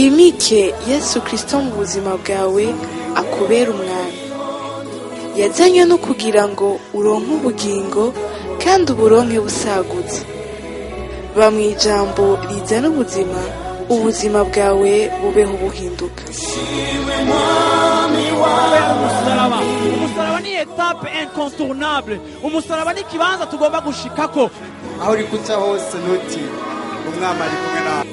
wimike Yesu Kristo mu buzima bwawe akubera umwami. Yazanywe no kugira ngo uronke ubugingo kandi uburonke busagutse. Ba mu ijambo rizana ubuzima, ubuzima bwawe bubeho buhinduka. Umusaraba ni etape incontournable. Umusaraba ni kibanza tugomba gushikako. Aho uri kuca hose nuti umwami ari kumwe nawe.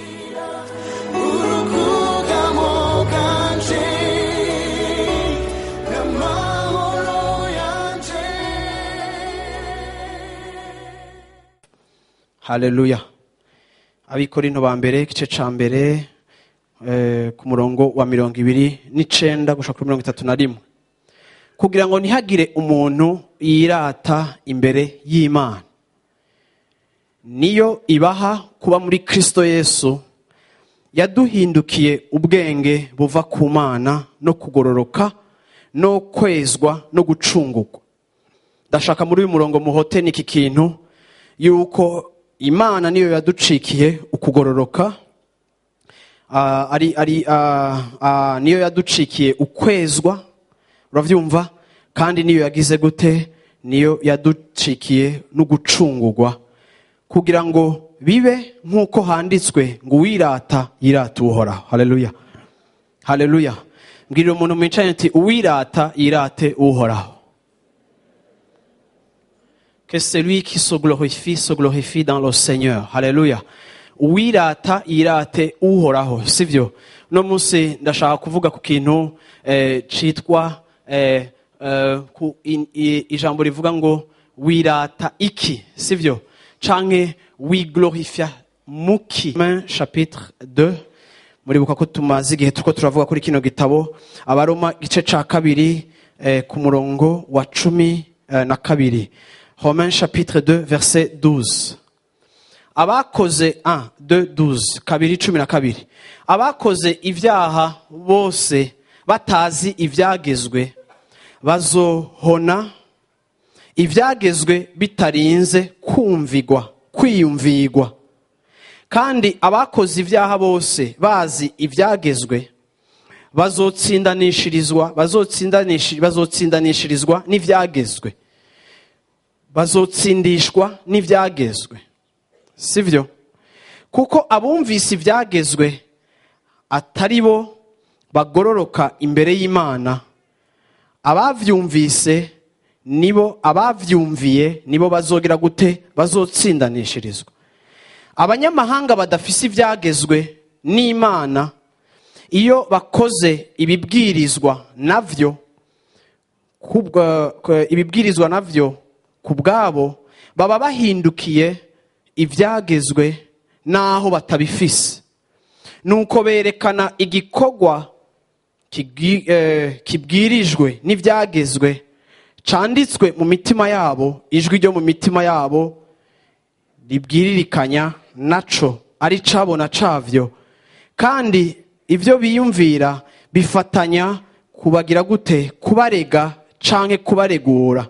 Haleluya. Abikorinto ba mbere igice ca mbere ku murongo wa 29 gushaka 31. Kugira ngo ntihagire umuntu yirata imbere y'Imana. Niyo ibaha kuba muri Kristo Yesu, yaduhindukiye ubwenge buva ku Mana no kugororoka no kwezwa no gucungurwa. Ndashaka muri uyu murongo muhote niki kintu yuko Imana niyo yaducikiye ukugororoka, niyo yaducikiye ukwezwa, uravyumva, kandi niyo yagize gute, niyo yaducikiye no gucungurwa, kugira ngo bibe nk'uko handitswe ngo uwirata yirata uhoraho. Haleluya, haleluya. Mbwira umuntu mwicaye nti uwirata yirate uhoraho. Que celui qui se glorifie dans le Seigneur. Haleluya. Uwirata yirate uhoraho. Sivyo? No munsi ndashaka kuvuga ku kintu citwa ijambo rivuga ngo wirata iki. Sivyo? Canke wiglorifia muki. Chapitre 2. Muribuka ko tumaze igihe turiko turavuga kuri kino gitabo Abaroma gice ca kabiri ku murongo wa 12. Romains chapitre 2 verset 12. Abakoze 1:2-12 kabiri 12. Abakoze ivyaha bose batazi ivyagezwe bazohona ivyagezwe bitarinze kwiyumvigwa. Kandi abakoze ivyaha bose bazi ivyagezwe bazotsindanishirizwa n'ivyagezwe. Bazotsindishwa n'ivyagezwe. Sivyo? Kuko abumvise ivyagezwe atari bo bagororoka imbere y'Imana, abavyumviye nibo bazogira gute, bazotsindanishirizwa. Abanyamahanga badafise ivyagezwe n'Imana, iyo bakoze ibibwirizwa navyo kubwabo baba bahindukiye ivyagezwe naho batabifise. Nuko berekana igikorwa kibwirijwe n'ivyagezwe canditswe mu mitima yabo, ijwi ryo mu mitima yabo ribwiririkanya naco ari cabona cavyo, kandi ivyo biyumvira bifatanya kubagira gute, kubarega canke kubaregura.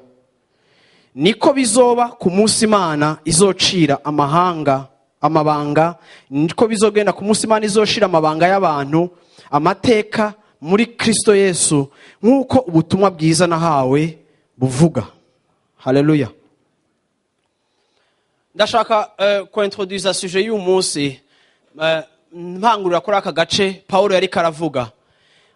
Niko bizoba ku munsi Imana izocira amabanga, niko bizogenda ku munsi Imana izoshira amabanga y'abantu amateka muri Kristo Yesu, nk'uko ubutumwa bwiza nahawe buvuga. Haleluya. Ndashaka kuintroduza sujet y'uyu munsi, mpangurira kuri aka gace Paulo yari karavuga.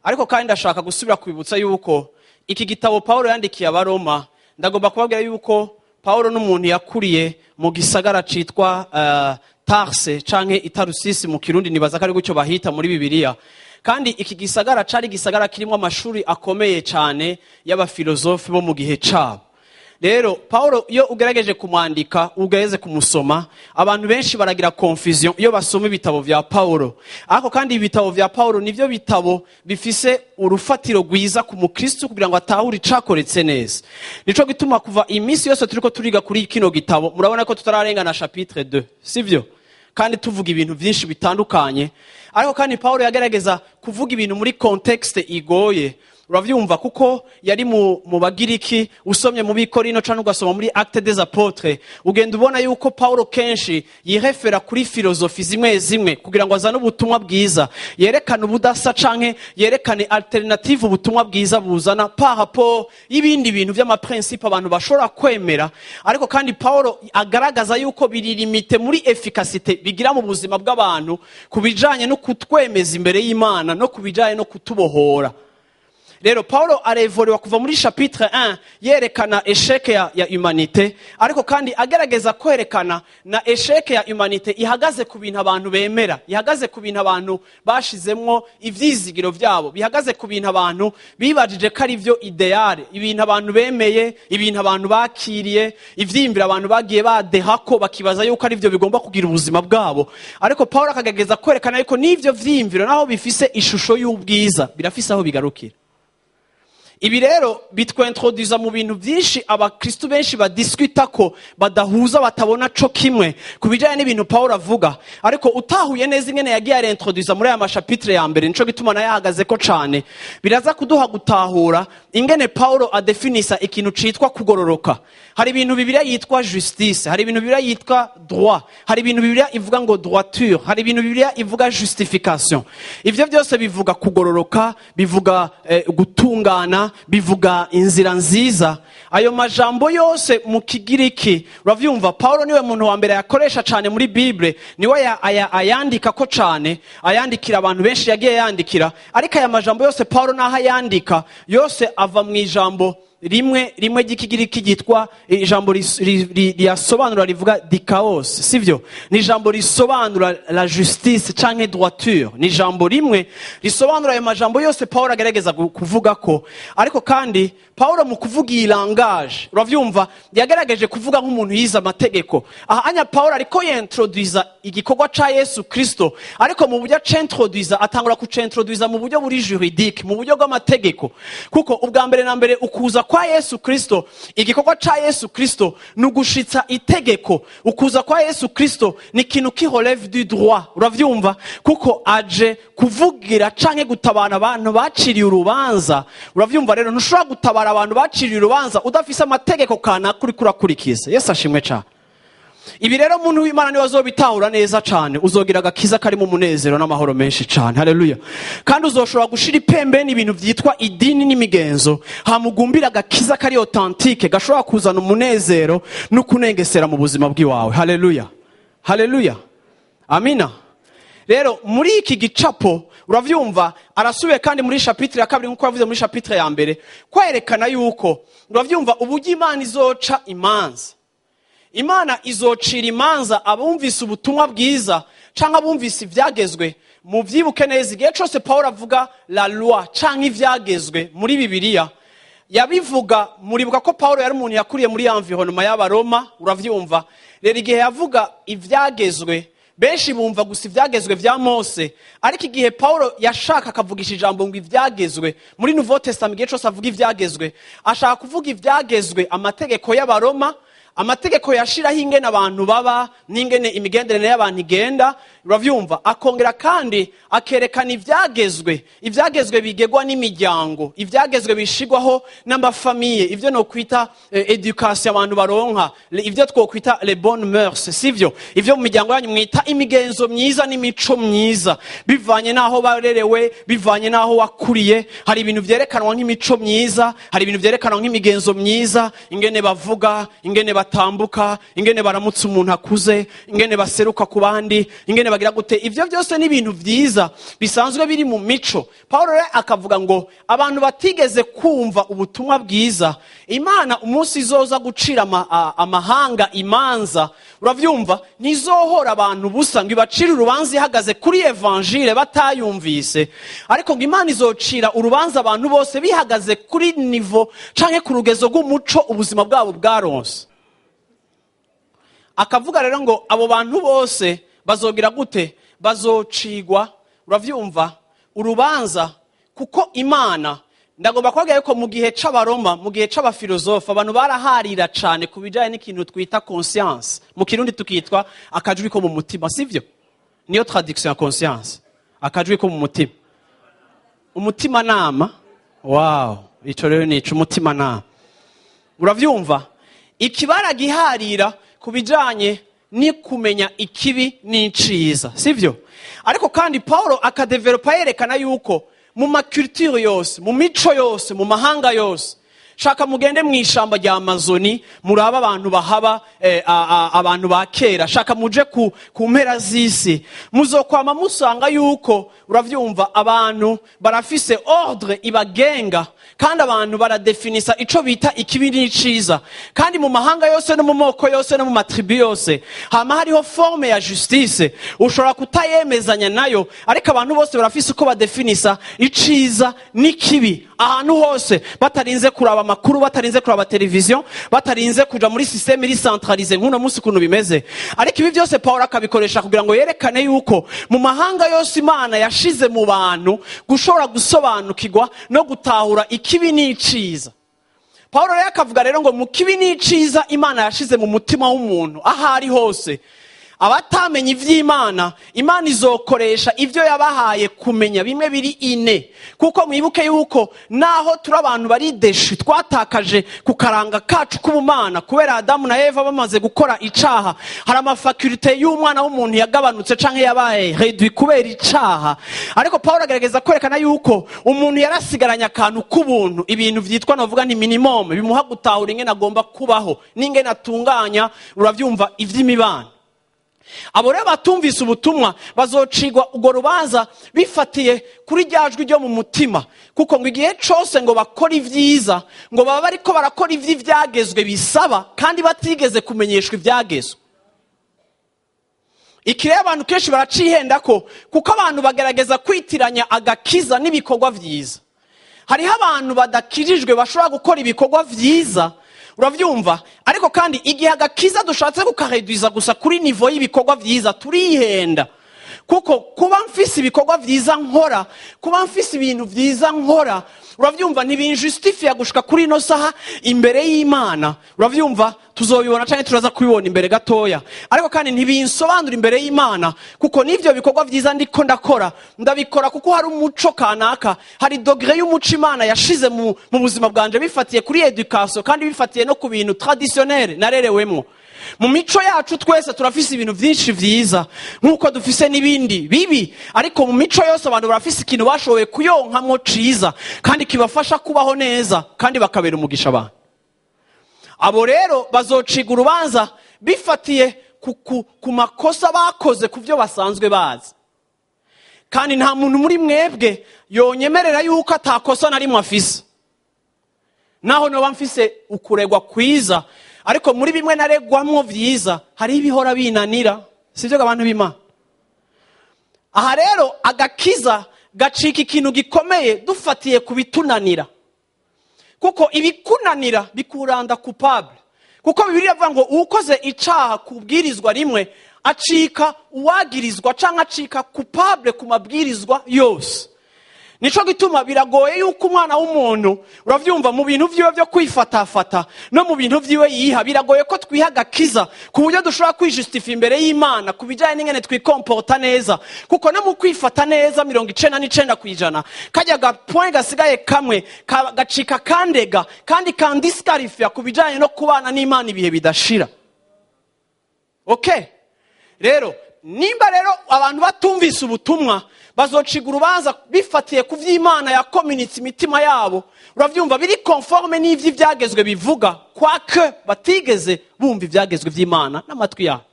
Ariko kandi ndashaka gusubira kwibutsa yuko iki gitabo Paulo yandikiye Abaroma, ndagomba kubabwira yuko Paulo n'umuntu yakuriye mu gisagara citwa Tarse canke Itarusisi mu Kirundi, nibaza ko ari gutyo bahita muri Bibiliya. Kandi iki gisagara cari gisagara kirimo amashuri akomeye cyane y'abafilozofi bo mu gihe cabo. Rero Paulo iyo ugerageje kumwandika, ugeze kumusoma, abantu benshi baragira confusion iyo basoma ibitabo vya Paulo. Ariko kandi ibitabo vya Paulo nivyo bitabo bifise urufatiro rwiza ku mukristo kugira ngo atahure icakoretse neza. Nico gituma kuva iminsi yose turiko turiga kuri kino gitabo, murabona ko tutararengana chapitre 2, sivyo? Kandi tuvuga ibintu byinshi bitandukanye. Ariko kandi Paulo yagerageza kuvuga ibintu muri context igoye, uravyumva kuko yari mu bagiriki. Usomye mu bikorino canke ugasoma muri Actes des Apôtres ugenda ubona yuko Paulo kenshi yirefera kuri filozofi zimwe zimwe kugira ngo azane ubutumwa bwiza, yerekane ubudasa canke yerekane alternative ubutumwa bwiza buzana par rapport y'ibindi bintu vy'amaprincipe abantu bashobora kwemera. Ariko kandi Paulo agaragaza yuko biri limite muri efficacité bigira mu buzima bw'abantu kubijanye no kutwemeza imbere y'Imana no kubijanye no kutubohora. Rero Paulo arevorewa kuva muri chapitre 1 yerekana échec ya humanité, ariko kandi agerageza kwerekana na échec ya humanité ihagaze ku bintu abantu bemera, ihagaze ku bintu abantu bashizemwo ivyizigiro vyabo, bihagaze ku bintu abantu bibajije ko ari vyo ideale, ibintu abantu bemeye, ibintu abantu bakiriye, ivyimbira abantu bagiye badehako bakibaza yuko ari vyo bigomba kugira ubuzima bwabo. Ariko Paulo akagerageza kwerekana yuko n'ivyo vyimbiro naho bifise ishusho y'ubwiza birafise aho bigarukira. Ibi rero bitwintroduza mu bintu byinshi abakristo benshi badiskuta ko badahuza batabona co kimwe kubijanye n'ibintu Paulo avuga. Ariko utahuye neza ingene yagiye arintroduza muri aya mashapitre ya mbere, nico gituma naye ahagaze ko cane, biraza kuduha gutahura ingene Paulo adefinisa ikintu citwa kugororoka. Hari ibintu Bibiliya yitwa justice, hari ibintu Bibiliya yitwa droit, hari ibintu Bibiliya ivuga ngo droiture, hari ibintu Bibiliya ivuga justification. Ivyo byose bivuga kugororoka, bivuga gutungana, bivuga inzira nziza. Ayo majambo yose mu kigiriki uravyumva Paulo niwe muntu wa mbere yakoresha cane muri Bible, niwe ayandika ko cane, ayandikira abantu benshi yagiye yandikira. Ariko aya majambo yose Paulo naho ayandika yose ava mu ijambo rimwe ry'ikigiriki gitwa ijambo riyasobanura rivuga dikaos, sivyo? Ni ijambo risobanura la justice canke droiture, ni ijambo rimwe risobanura ayo majambo yose Paulo agerageza kuvuga ko. Ariko kandi Paulo mu kuvuga iyi langage uravyumva yagerageje kuvuga nk'umuntu yize amategeko. Aha anya Paulo ariko yintroduza igikorwa ca Yesu Kristo, ariko mu buryo c'introduza atangura kucintroduza mu buryo buri juridique, mu buryo bw'amategeko. Kuko ubwa mbere na mbere ukuza kwa Yesu Kristo, igikorwa ca Yesu Kristo nugushitsa itegeko. Ukuza kwa Yesu Kristo ni kintu ki relève du droit, uravyumva? Kuko aje kuvugira canke gutabana abantu baciriye urubanza. Uravyumva rero ntushobora gutabara abantu baciriye urubanza udafise amategeko kana kuri kurakurikiza. Yesu ashimwe cyane. Ibi rero umuntu w'Imana ni wazobitahura neza cyane, uzogira agakiza kari mu munezero n'amahoro menshi cyane. Haleluya. Kandi uzoshobora gushira ipembe n'ibintu vyitwa idini n'imigenzo, hamugumbira agakiza kari authentique gashobora kuzana umunezero no kunengesera mu buzima bw'iwawe. Haleluya. Haleluya. Amina. Rero muri iki gicapo uravyumva arasubiye kandi muri chapitre ya kabiri nkuko yavuze muri chapitre ya mbere kwerekana yuko uravyumva uburyo Imana izoca imanza. Imana izocira imanza abumvise ubutumwa bwiza canke abumvise ivyagezwe. Mu vyibuke neza igihe cose Paulo avuga la loi canke ivyagezwe muri Bibiliya yabivuga, muribuka ko Paulo yari umuntu yakuriye muri environnement y'Abaroma, uravyumva. Rero igihe yavuga ivyagezwe benshi bumva gusa ivyagezwe vya Mose, ariko igihe Paulo yashaka akavugisha ijambo ngo ivyagezwe muri Nouveau Testament igihe cose avuga ivyagezwe ashaka kuvuga ivyagezwe amategeko y'Abaroma, amategeko yashiraho ingene abantu baba n'ingene imigenderanire y'abantu igenda, uravyumva. Akongera kandi akerekana ivyagezwe bigegwa n'imiryango, ivyagezwe bishigwaho n'amafamiye, ivyo no kwita education abantu baronka, ivyo twokwita les bonnes mœurs, sivyo? Ivyo mu miryango yanyu mwita imigenzo myiza n'imico myiza, bivanye naho barerewe, bivanye naho wakuriye. Hari ibintu vyerekanwa nk'imico myiza, hari ibintu vyerekanwa nk'imigenzo myiza, ingene bavuga, ingene batambuka, ingene baramutse umuntu akuze, ingene baseruka ku bandi, ingene bagira gute. Ivyo byose ni ibintu vyiza bisanzwe biri mu mico. Paulo akavuga ngo abantu batigeze kumva ubutumwa bwiza, Imana umunsi izoza gucira amahanga imanza, uravyumva, ntizohora abantu busa ngo ibacire urubanza ihagaze kuri evangile batayumvise, ariko ngo Imana izocira urubanza abantu bose bihagaze kuri nivo canke ku rugezo rw'umuco ubuzima bwabo bwaronse. Akavuga rero ngo abo bantu bose bazogira gute? Bazocigwa, uravyumva, urubanza. Kuko Imana, ndagomba kubabwira yuko mu gihe c'Abaroma, mu gihe c'abafilozofe, abantu baraharira cane kubijanye n'ikintu twita conscience. Mu Kirundi tukitwa akajwi ko mu mutima, sivyo? Niyo traduction ya conscience. Akajwi ko mu mutima. Umutima nama wow, ico rero nica umutima nawe. Uravyumva? Ikibara giharira ku bijanye ni kumenya ikibi n'iciza, sivyo? Ariko kandi Paulo akadevelopa yerekana yuko mu maculture yose, mu mico yose, mu mahanga yose, shaka mugende mw'ishamba rya Amazoni muraba abantu bahaba abantu ba kera, shaka muje ku mpera z'isi, muzokwama musanga yuko uravyumva abantu barafise ordre ibagenga, kandi abantu baradefinisa ico bita ikibi n'iciza, kandi mu mahanga yose no mu moko yose no mu matribu yose hama hariho forme ya justice ushobora kutayemezanya nayo, ariko abantu bose barafise uko badefinisa iciza n'ikibi ahantu hose, batarinze kuraba amakuru, batarinze kuraba televiziyo, batarinze kuja muri systeme iri centralize nk'uno munsi ukuntu bimeze. Ariko ibi byose Paulo akabikoresha kugira ngo yerekane yuko mu mahanga yose Imana yashize mu bantu gushobora gusobanukirwa no gutahura ikibi n'iciza. Paulo rero akavuga rero ngo mu kibi n'iciza Imana yashize mu mutima w'umuntu ahari hose, abatamenye ivy'Imana, Imana izokoresha ivyo yabahaye kumenya bimwe biri ine, kuko mwibuke yuko naho turi abantu bari deshi, twatakaje ku karanga kacu k'ubumana kubera Adamu na Eva bamaze gukora icaha, hari amafakulite y'umwana w'umuntu yagabanutse canke yabaye réduit kubera icaha. Ariko Paulo agerageza kwerekana yuko umuntu yarasigaranye akantu k'ubuntu, ibintu vyitwa novuga ni minimum bimuha gutahura ingene agomba kubaho n'ingene atunganya uravyumva ivy'imibano. Abo rero batumvise ubutumwa bazocigwa urwo rubanza bifatiye kuri ryajwi ryo mu mutima, kuko ngo igihe cose ngo bakora ivyiza ngo baba bariko barakora ivy'ivyagezwe bisaba kandi batigeze kumenyeshwa ivyagezwe. Iki rero abantu kenshi baracihendako, kuko abantu bagerageza kwitiranya agakiza n'ibikorwa vyiza. Hariho abantu badakijijwe bashobora gukora ibikorwa vyiza, uravyumva, ariko kandi igihe agakiza dushatse kukareduiza gusa kuri niveau y'ibikorwa vyiza turihenda, kuko kuba mfise ibikorwa vyiza nkora, kuba mfise ibintu vyiza nkora, uravyumva ntibinjustifia gushika kuri no saha imbere y'Imana. Uravyumva, tuzobibona canke turaza kubibona imbere gatoya, ariko kandi ntibinsobanura imbere y'Imana, kuko nivyo bikorwa vyiza ndiko ndakora ndabikora kuko hari umuco kanaka, hari dogre y'umuco Imana yashize mu buzima bwanje bifatiye kuri education kandi bifatiye no ku bintu traditionnel narerewemwo. Mu mico yacu twese turafise ibintu vyinshi vyiza nkuko dufise n'ibindi bibi, ariko mu mico yose abantu barafise ikintu bashoboye kuyonkamwo ciza kandi kibafasha kubaho neza kandi bakabera umugisha abantu. Abo rero bazociga urubanza bifatiye ku makosa bakoze ku vyo basanzwe bazi, kandi nta muntu muri mwebwe yonyemerera yuko atakosa na rimwe afise. Naho noba mfise ukuregwa kwiza, ariko muri bimwe naregwamwo vyiza hari ibihora binanira, sivyo abantu b'Imana. Aha rero agakiza gacika ikintu gikomeye dufatiye kubitunanira, kuko ibikunanira bikuranda coupable, kuko Bibiliya avuga ngo ukoze icaha kubwirizwa rimwe acika uwagirizwa canke acika coupable ku mabwirizwa yose. Nico gituma biragoye yuko umwana w'umuntu uravyumva mu bintu vyiwe vyo kwifatafata no mu bintu vyiwe yiha, biragoye ko twiha agakiza ku buryo dushobora kwijustifia imbere y'Imana kubijanye n'ingene twikomporta neza, kuko no mu kwifata neza 99% kajya ga point gasigaye kamwe gacika kandega kandi kandisqualifia kubijanye no kubana n'Imana ibihe bidashira. Okay, rero nimba rero abantu batumvise ubutumwa bazociga urubanza bifatiye ku vy'Imana yakominitse imitima yabo, uravyumva biri conforme n'ivyo ivyagezwe bivuga, kwake batigeze bumva ivyagezwe vy'Imana n'amatwi yabo.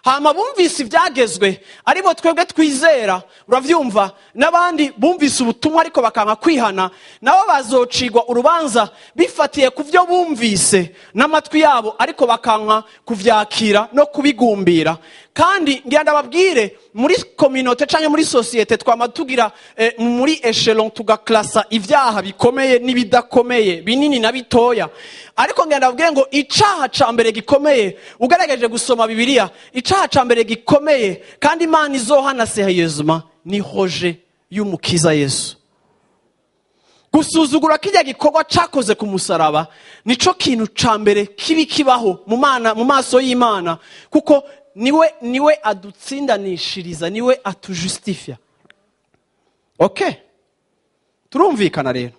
Hama bumvise ivyagezwe aribo twebwe twizera, uravyumva, n'abandi bumvise ubutumwa ariko bakanka kwihana, nabo bazocigwa urubanza bifatiye ku vyo bumvise n'amatwi yabo ariko bakanka kuvyakira no kubigumbira. Kandi ngira ndababwire, muri communauté canke muri société twama tugira muri echelon tugaklasa ivyaha bikomeye n'ibidakomeye, binini na bitoya. Ariko ngira ndababwire ngo icaha ca mbere gikomeye, ugerageje gusoma Bibiliya, icaha ca mbere gikomeye kandi Imana izohana sérieusement ni roje y'umukiza Yesu. Gusuzugura kijya gikorwa cakoze ku musaraba nico kintu ca mbere kibi kibaho mu maso y'Imana, kuko niwe adutsindanishiriza, niwe atujustifia. Okay, turumvikana rero.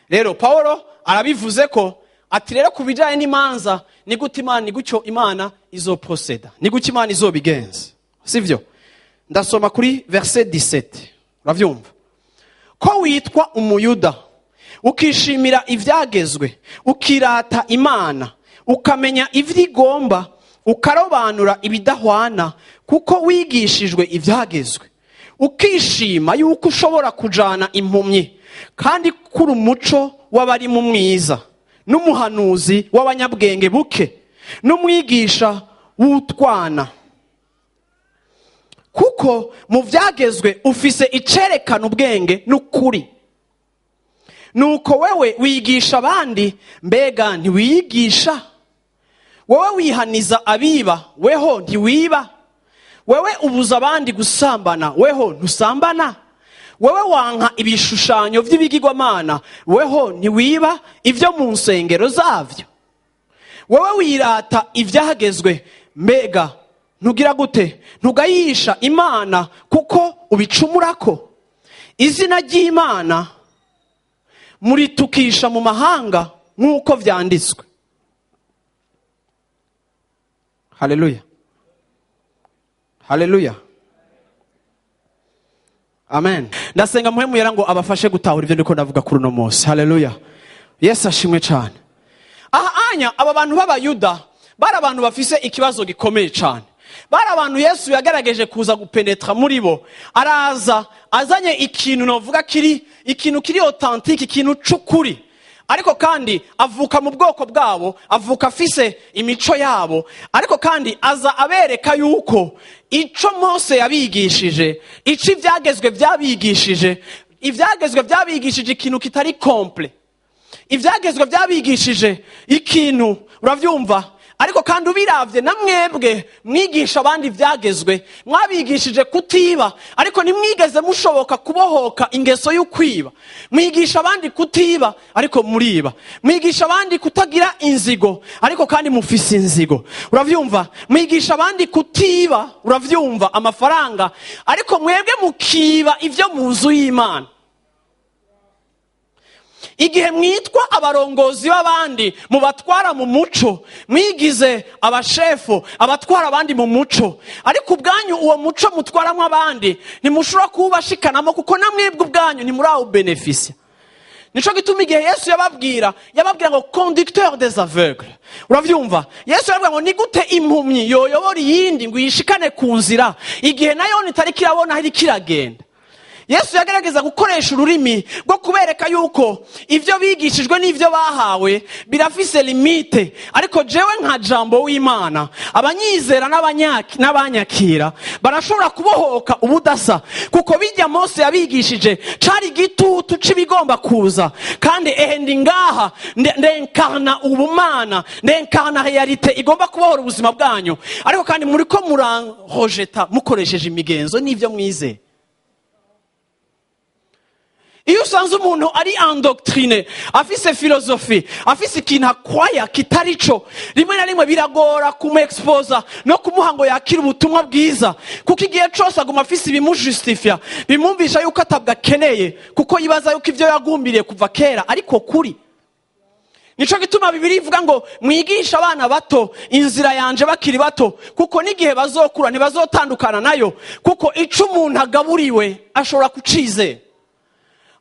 rero Pawulo arabivuze ko ati rero ku bijyanye n'imanza ni gutyo imana izoproceda, ni gutyo imana izobigenza, sivyo? Ndasoma kuri verset 17, uravyumva ko witwa umuyuda ukishimira ivyagezwe, ukirata imana, ukamenya ivyo igomba, ukarobanura ibidahwana kuko wigishijwe ivyagezwe, ukishima yuko ushobora kujana impumyi kandi kuri umuco w'abari mu mwiza, n'umuhanuzi w'abanyabwenge buke, n'umwigisha w'utwana, kuko mu vyagezwe ufise icerekana ubwenge n'ukuri. Nuko wewe wigisha abandi, mbega ntiwiyigisha? Wewe wihaniza abiba, weho ntiwiba? Wewe ubuza abandi gusambana, weho ntusambana? Wewe wanka ibishushanyo vy'ibigirwamana, weho ntiwiba ivyo mu nsengero zavyo? Wewe wirata ivyagezwe, mbega ntugira gute? Ntugayisha imana kuko ubicumurako. Izina ry'Imana muritukisha mu mahanga nk'uko vyanditswe. Haleluya, haleluya, amen. Ndasenga muhemu yera ngo abafashe gutahura ivyo ndiko ndavuga kuri uno munsi. Haleluya, Yesu ashimwe cyane. Anya aba bantu b'abayuda bari abantu bafise ikibazo gikomeye cyane. Bari abantu Yesu yagerageje kuza gupenetra muri bo, araza azanye ikintu novuga ikintu kiri authentique, ikintu c'ukuri, ariko kandi avuka mu bwoko bwabo, avuka afise imico yabo, ariko kandi aza abereka yuko ico Mose yabigishije, ico ivyagezwe vyabigishije, ivyagezwe vyabigishije ikintu kitari complet, ivyagezwe vyabigishije ikintu, uravyumva? Ariko kandi ubiravye na mwebwe mwigisha abandi ivyagezwe, mwabigishije kutiba, ariko nimwigeze mushoboka kubohoka ingeso y'ukwiba. Mwigisha abandi kutiba, ariko muriba. Mwigisha abandi kutagira inzigo, ariko kandi mufise inzigo, uravyumva? Mwigisha abandi kutiba, uravyumva, amafaranga, ariko mwebwe mukiba ivyo mu nzu y'Imana. Igihe mwitwa abarongozi b'abandi, mubatwara mu muco, mwigize abashefu, abatwara abandi mu muco, ariko ubwanyu uwo muco mutwaramwo abandi ntimushobora kuwubashikanamo kuko namwebwe ubwanyu ntimurawubenefisia. Nico gituma igihe Yesu yababwira ngo conducteur des aveugles, uravyumva? Yesu yababwira ngo ni gute impumyi yoyobora iyindi ngo yishikane ku nzira igihe nayo nitari kirabona aho kiragenda. Yesu yagerageza gukoresha ururimi rwo kubereka yuko ivyo bigishijwe n'ivyo bahawe birafise limite, ariko jewe nka jambo w'Imana, abanyizera n'abanyakira barashobora kubohoka ubudasa, kuko bijya Mose yabigishije cari gitutu c'ibigomba kuza, kandi ndi ngaha ndenkarna ubumana, ndenkarna realite igomba kubohora ubuzima bwanyu, ariko kandi muriko muranrojeta mukoresheje imigenzo n'ivyo mwizeye. Iyo usanze umuntu ari endoctrine, afise filosofi, afise ikintu akwaya kitarico, rimwe na rimwe biragora kumexposa no kumuha ngo yakira ubutumwa bwiza, kuko igihe cose aguma afise ibimujustifia, bimwumvisha yuko atabwakeneye, kuko yibaza yuko ivyo yagumbiriye kuva kera ariko kuri. Nico gituma Bibiliya ivuga ngo mwigisha abana bato inzira yanje bakiri bato, kuko n'igihe bazokura ntibazotandukana nayo, kuko ico umuntu agaburiwe ashobora kucizera.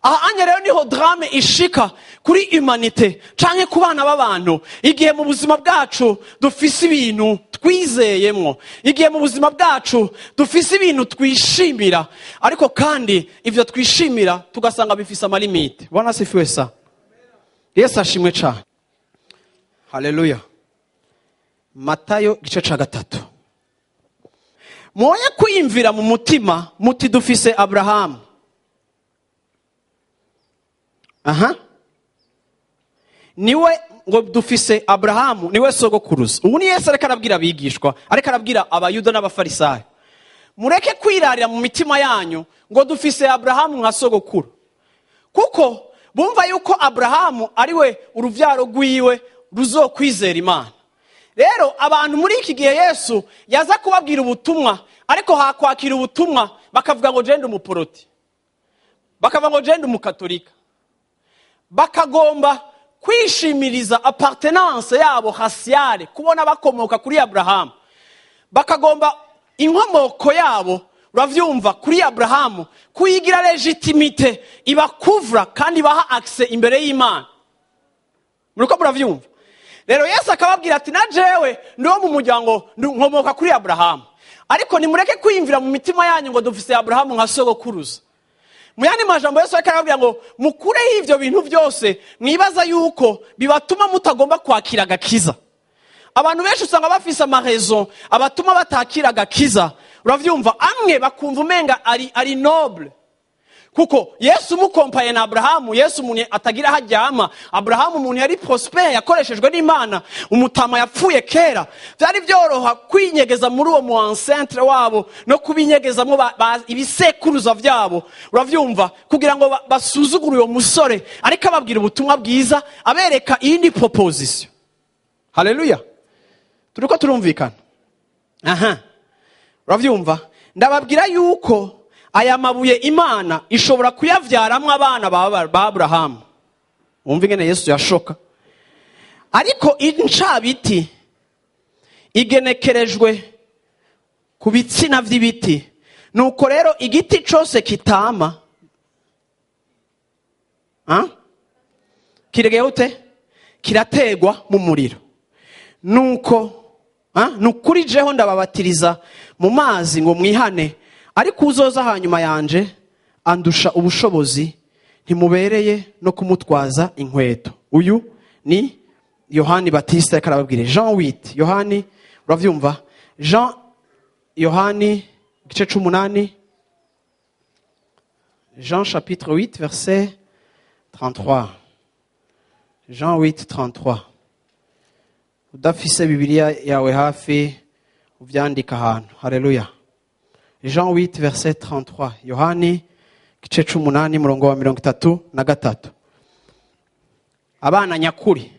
Anya rero niho drame ishika kuri humanite canke ku bana b'abantu, igihe mu buzima bwacu dufise ibintu twizeyemwo, igihe mu buzima bwacu dufise ibintu twishimira, ariko kandi ivyo twishimira tugasanga bifise amalimite. Bwana sifiwe sa. Yesu ashimwe cyane. Haleluya. Matayo gice ca 3. Mwoye kwiyumvira mu mutima muti dufise Abrahamu. Niwe ngo dufise Abrahamu, niwe sogokuruza. Ubu ni Yesu ariko arabwira abigishwa, ariko arabwira abayuda n'abafarisayo. Mureke kwirarira mu mitima yanyu ngo dufise Abrahamu nka sogokuru, kuko bumva yuko Abrahamu ariwe uruvyaro rwiwe ruzokwizera Imana. Rero abantu muri iki gihe Yesu yaza kubabwira ubutumwa, ariko hakwakira ubutumwa bakavuga ngo jende umuporoti, bakavuga ngo jende umukatolika, bakagomba kwishimiriza appartenance yabo raciale, kubona bakomoka kuri Abrahamu, bakagomba inkomoko yabo uravyumva kuri Abrahamu kuyigira legitimite ibakuvra kandi baha access imbere y'Imana. Muriko muravyumva? Rero Yesu akababwira ati na jewe ndo mu muryango nkomoka kuri Abrahamu, ariko nimureke kwiyumvira mu mitima yanyu ngo dufise Abrahamu nka sogokuruza. Muyandi majambo Yesu akarababwira ngo mukureho ivyo bintu byose mwibaza yuko bibatuma mutagomba kwakira agakiza. Abantu benshi usanga bafise amarezo abatuma batakira agakiza. Uravyumva, amwe bakumva umenga ari noble. Kuko Yesu mukompaye na Abrahamu, Yesu umuntu atagira hajyama. Abrahamu umuntu yari prosper, yakoreshejwe n'Imana, umutama yapfuye kera. Byari byoroha kwinyegeza muri uwo mu ancêtre wabo no kubinyegezamo ibisekuruza vyabo. Uravyumva, kugira ngo basuzugure uyo musore, ariko ababwira ubutumwa bwiza, abereka iyindi proposition. Haleluya. Turiko turumvikana. Aha. Uravyumva, ndababwira yuko aya mabuye Imana ishobora kuyavyaramwe abana ba Abrahamu. Umva ingene Yesu yashoka. Ariko incabiti igenekerejwe ku bitsina vy'ibiti. Nuko rero igiti cose kitama kiregeye ute? Kirategwa mu muriro. Nuko nukuri jeho ndababatiriza mu mazi ngo mwihane, ariko uzoza hanyuma yanje andusha ubushobozi, ntimubereye no kumutwaza inkweto. Uyu ni Yohani Batista yakarababwire. Jean 8, Yohani uravyumva? Yohani gice 8, Jean chapitre 8 verset 33. Jean 8 33. Udafise Bibiliya yawe hafi uvyandika ahantu. Haleluya. Jean 8 verset 33. Yohani gice 8 murongo wa 33. Abana nyakuri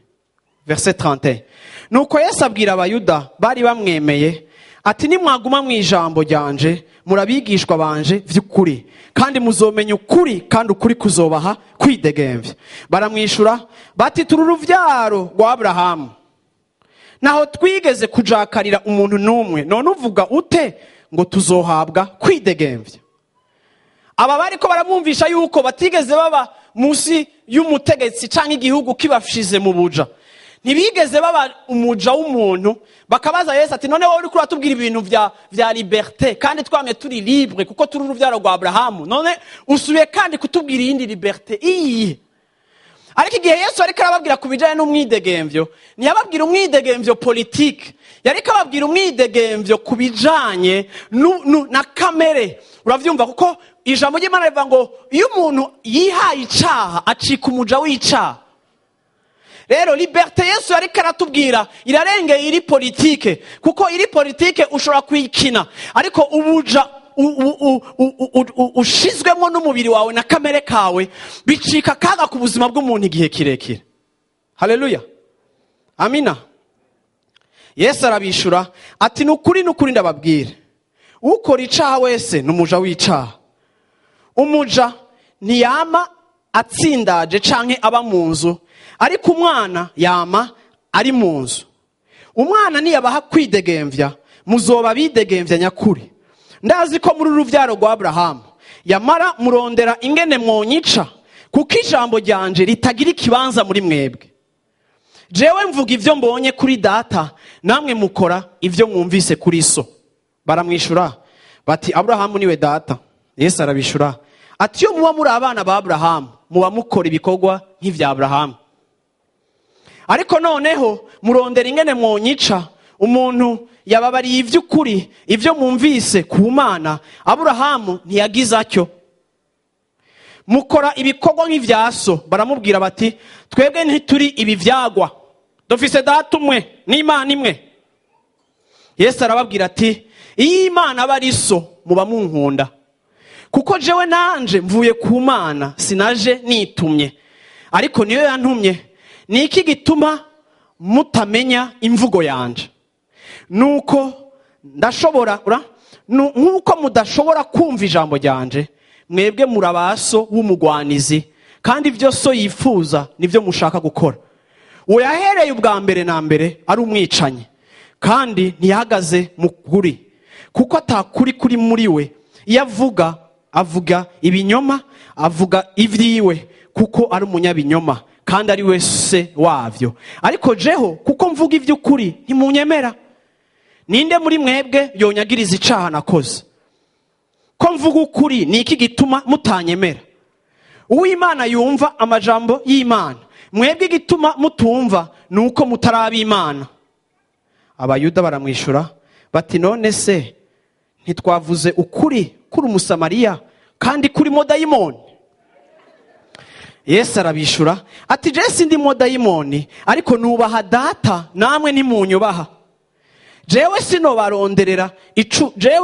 verset 31. Nuko Yesu abwira abayuda bari bamwemeye ati nimwaguma mu ijambo ryanje murabigishwa banje vy'ukuri, kandi muzomenya ukuri, kandi ukuri kuzobaha kwidegemvya. Baramwishura bati turi uruvyaro rwa Abrahamu, naho twigeze kujakarira umuntu numwe, none uvuga ute ngo tuzohabwa kwidegemvya? Aba bariko baramwumvisha yuko batigeze baba musi y'umutegetsi canke igihugu kibafishize mu buja, ntibigeze baba umuja w'umuntu. Bakabaza Yesu ati none wowe uriko uratubwira ibintu vya liberté, kandi twamye turi libre kuko turi uruvyaro rwa Abrahamu, none usubiye kandi kutubwira iyindi liberté iyi? Ariko igihe Yesu ariko arababwira kubijanye n'umwidegemvyo, ntiyababwira umwidegemvyo politique, yariko ababwira umwidegemvyo kubijanye na kamere. Uravyumva, kuko ijambo ry'Imana rivuga ngo iyo umuntu yihaye icaha acika umuja w'icaha. Rero liberté Yesu yariko aratubwira irarengeye iri politique, kuko iri politique ushobora kuyikina, ariko ubuja ushizwemo n'umubiri wawe na kamere kawe bicika kaga ku buzima bw'umuntu igihe kirekire. Haleluya. Amina. Yesu arabishura ati nukuri ndababwire, ukora icaha wese n'umuja w'icaha. Umuja ntiyama atsindaje canke aba mu nzu, ariko umwana yama ari mu nzu. Umwana niyabaha kwidegemvya muzoba bidegemvya nyakuri. Ndazi ko muri uruvyaro rwa Abrahamu, yamara murondera ingene mwonyica, kuko ijambo ryanje ritagira ikibanza muri mwebwe. Jewe mvuga ivyo mbonye kuri data, namwe mukora ivyo mwumvise kuri so. Baramwishura bati Abrahamu niwe data. Yesu arabishura ati iyo muba muri abana ba Abrahamu muba mukora ibikorwa nk'ivya Abrahamu. Ariko noneho murondera ingene mwonyica, umuntu yababariye ivy'ukuri, ivyo mwumvise ku Mana. Abrahamu ntiyagize atyo. Mukora ibikorwa nk'ivya so. Baramubwira bati twebwe ntituri ibi vyagwa, dufise data umwe n'Imana imwe. Yesu arababwira ati iyi Imana aba ari so muba munkunda, kuko jewe nanje mvuye ku Mana, sinaje nitumye, ariko niyo yantumye. Niki gituma mutamenya imvugo yanje? Nuko nkuko mudashobora kumva ijambo ryanje, mwebwe murabaso w'umugwanizi kandi ibyo so yifuza nibyo mushaka gukora. Uwo yahereye ubwa mbere na mbere ari umwicanyi, kandi ntiyahagaze mu kuri, kuko atakuri kuri muri we. Iyo avuga ibinyoma, avuga ibyiwe, kuko ari umunyabinyoma kandi ari we se wavyo. Ariko jeho kuko mvuga iby'ukuri ntimunyemera. Ninde muri mwebwe yonyagiriza icaha nakoze? Ko mvuga ukuri ni iki gituma mutanyemera? Uw'Imana yumva amajambo y'Imana, mwebwe igituma mutumva nuko mutaraba Imana. Abayuda baramwishura bati, none se ntitwavuze ukuri kuri umusamariya kandi kuri modayimoni? Yesu arabishura ati, je sindi modayimoni, ariko nubaha Data, namwe ntimunyubaha. Jewe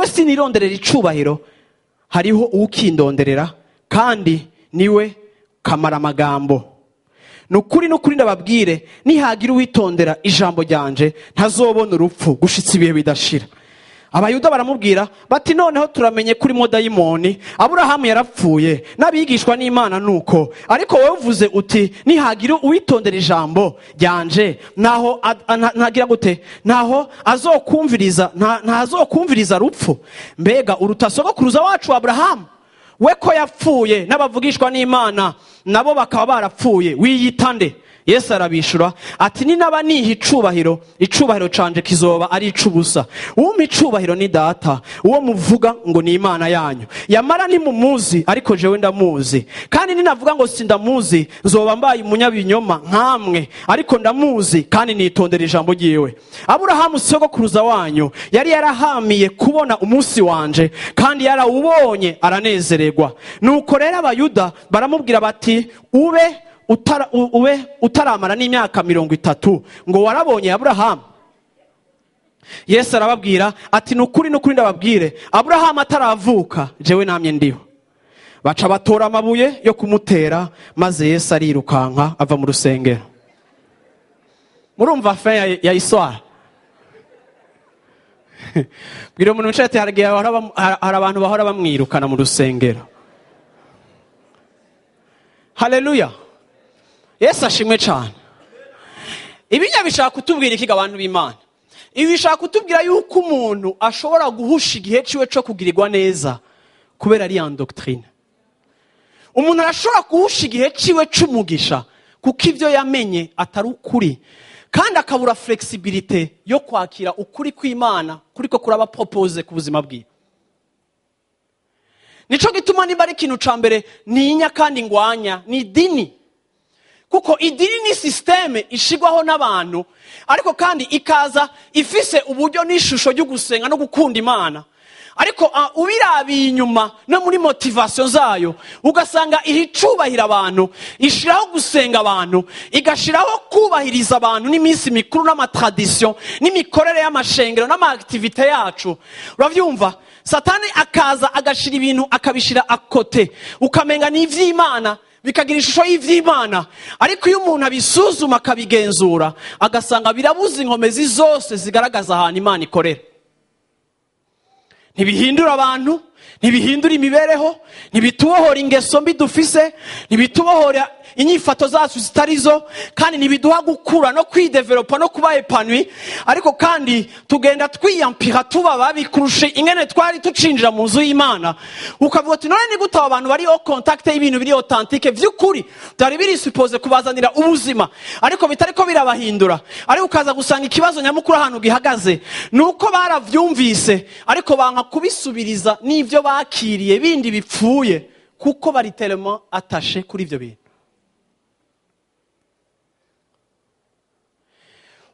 sinironderera icubahiro, hariho ukindonderera, kandi niwe kamara amagambo. Nukuri ndababwire, nihagira uwitondera ijambo ryanje ntazobona urupfu gushitsa ibihe bidashira. Abayuda baramubwira bati, noneho turamenye kuri modayimoni. Aburahamu yarapfuye, n'abigishwa n'Imana nuko, ariko wowe uvuze uti nihagira uwitondera ijambo ryanje ntagira gute, ntaho azokumviriza rupfu. Mbega uruta sogokuruza wacu Aburahamu, we ko yapfuye n'abavugishwa n'Imana nabo bakaba barapfuye, wiyita nde? Yesu arabishura ati, ninaba niha icubahiro canje kizoba ari icubusa. Uwumpa icubahiro ni Data, uwo muvuga ngo ni Imana yanyu. Yamara ntimumuzi, ariko jewe ndamuzi. Kandi ninavuga ngo sindamuzi, nzoba mbaye umunyabinyoma nkamwe, ariko ndamuzi kandi nitondera ijambo ryiwe. Aburahamu sogokuruza wanyu yari yarahamiye kubona umunsi wanje, kandi yarawubonye aranezererwa. Nuko rero Abayuda baramubwira bati, ube utaramara n'imyaka 30 ngo warabonye Aburahamu? Yesu arababwira ati, nukuri ndababwire, Aburahamu ataravuka jewe namye ndiho. Baca batora amabuye yo kumutera, maze Yesu arirukanka ava mu rusengero. Murumva fin ya histoire? Bwira umuntu wicaye ati, hari abantu bahora bamwirukana mu rusengero. Haleluya. Yesu ashimwe cyane. Ibinya bishaka kutubwira iki abantu b'Imana? Ibi bishaka kutubwira yuko umuntu ashobora guhusha igihe ciwe cyo kugirirwa neza kubera ari en doctrine. Umuntu arashobora guhusha igihe ciwe c'umugisha kuko ivyo yamenye atari ukuri, kandi akabura flexibility yo kwakira ukuri kw'Imana kuriko kuraba propose ku buzima bwiwe. Nico gituma nimba ari ikintu ca mbere ninya kandi ngwanya ni dini. Kuko idini ni systeme ishigwaho n'abantu, ariko kandi ikaza ifise uburyo n'ishusho ryo gusenga no gukunda Imana. Ariko ubirabiye inyuma no muri motivation zayo, ugasanga ihicubahira abantu, ishiraho gusenga abantu, igashiraho kubahiriza abantu n'iminsi mikuru n'amatradition n'imikorere y'amashengero n'amaaktivite yacu. Uravyumva? Satani akaza agashira ibintu akabishira akote, ukamenga ni ivy'Imana, bikagira ishusho y'ivy'Imana. Ariko iyo umuntu abisuzuma akabigenzura, agasanga birabuza inkomezi zose zigaragaza ahantu Imana ikorera. Ntibihindura abantu, ntibihindura imibereho, ntibitubohora ingeso mbi dufise, ntibitubohora inyifato zacu zitarizo, kandi ntibiduha gukura no kwidevelopa no kuba epanui. Ariko kandi tugenda twiyampira tuba babi kurusha ingene twari tucinjira mu nzu y'Imana. Ukavuga ati, none ni gute abantu bari au contact y'ibintu biri authentique vy'ukuri byari biri suppose kubazanira ubuzima, ariko bitariko birabahindura. Ariko ukaza gusanga ikibazo nyamukuru ahantu gihagaze nuko baravyumvise, ariko banka kubisubiriza n'ivyo bakiriye bindi bipfuye, kuko bari tellement attaché kuri ivyo bintu.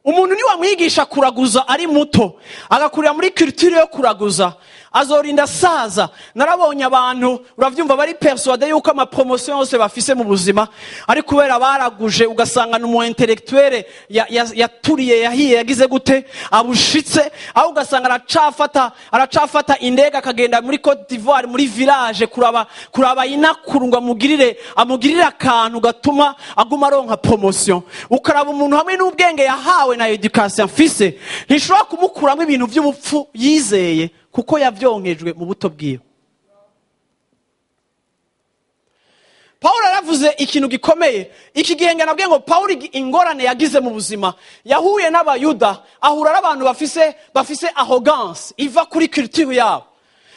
Umuntu ni wamwigisha kuraguza ari muto, agakurira muri culture yo kuraguza, azorinda saza. Narabonye abantu uravyumva bari persuadé yuko ama promotion yose bafise mu buzima ari kubera baraguje, ugasanga n'umu intellectuel yaturiye yahiye yagize gute abushitse, aho ugasanga aracafata indega akagenda muri Côte d'Ivoire muri village kuraba inakurungwa amugirire akantu gatuma aguma aronka promotion. Ukaraba umuntu hamwe n'ubwenge yahawe na education fise, ntishobora kumukuramo ibintu by'ubupfu yizeye kuko yavyonkejwe mu buto bwiwe. Pawulo yaravuze ikintu gikomeye. Iki gihe nabwiye ngo Pawulo ingorane yagize mu buzima, yahuye n'abayuda, ahura n'abantu bafise arrogance iva kuri culture yabo.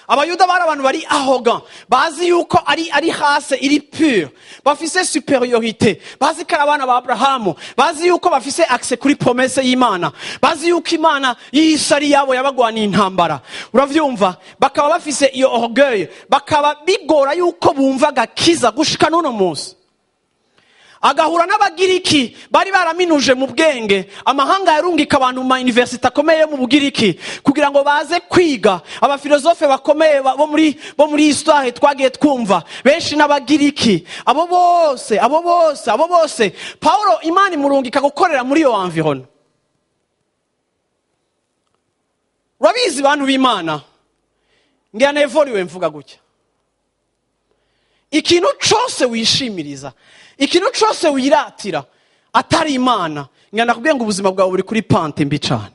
Abayuda bari abantu bari arrogant, bazi yuko ari hase, iri pure, bafise superiorité, bazi ko abana ba Abrahamu, bazi yuko bafise accès kuri promesse y'Imana, bazi yuko Imana yisari yabo yabagwaniye intambara. Uravyumva? Bakaba bafise iyo orgueil, bakaba bigora yuko bumva gakiza gushika n'uno munsi. Agahura n'abagiriki bari baraminuje mu bwenge, amahanga yarungika abantu mu university akomeye mu Bugiriki kugira ngo baze kwiga, abafilosofe bakomeye bo muri histoire twagiye twumva benshi n'abagiriki. Abo bose Paulo Imana imurungika gukorera muri iyo environnement. Urabizi bantu b'Imana, ngira nevoriwe mvuga gutya, ikintu cyose wishimiriza, ikintu cyose wiratira atari Imana, ngana kubwiye ngo ubuzima bwawe buri kuri pante mbi cyane.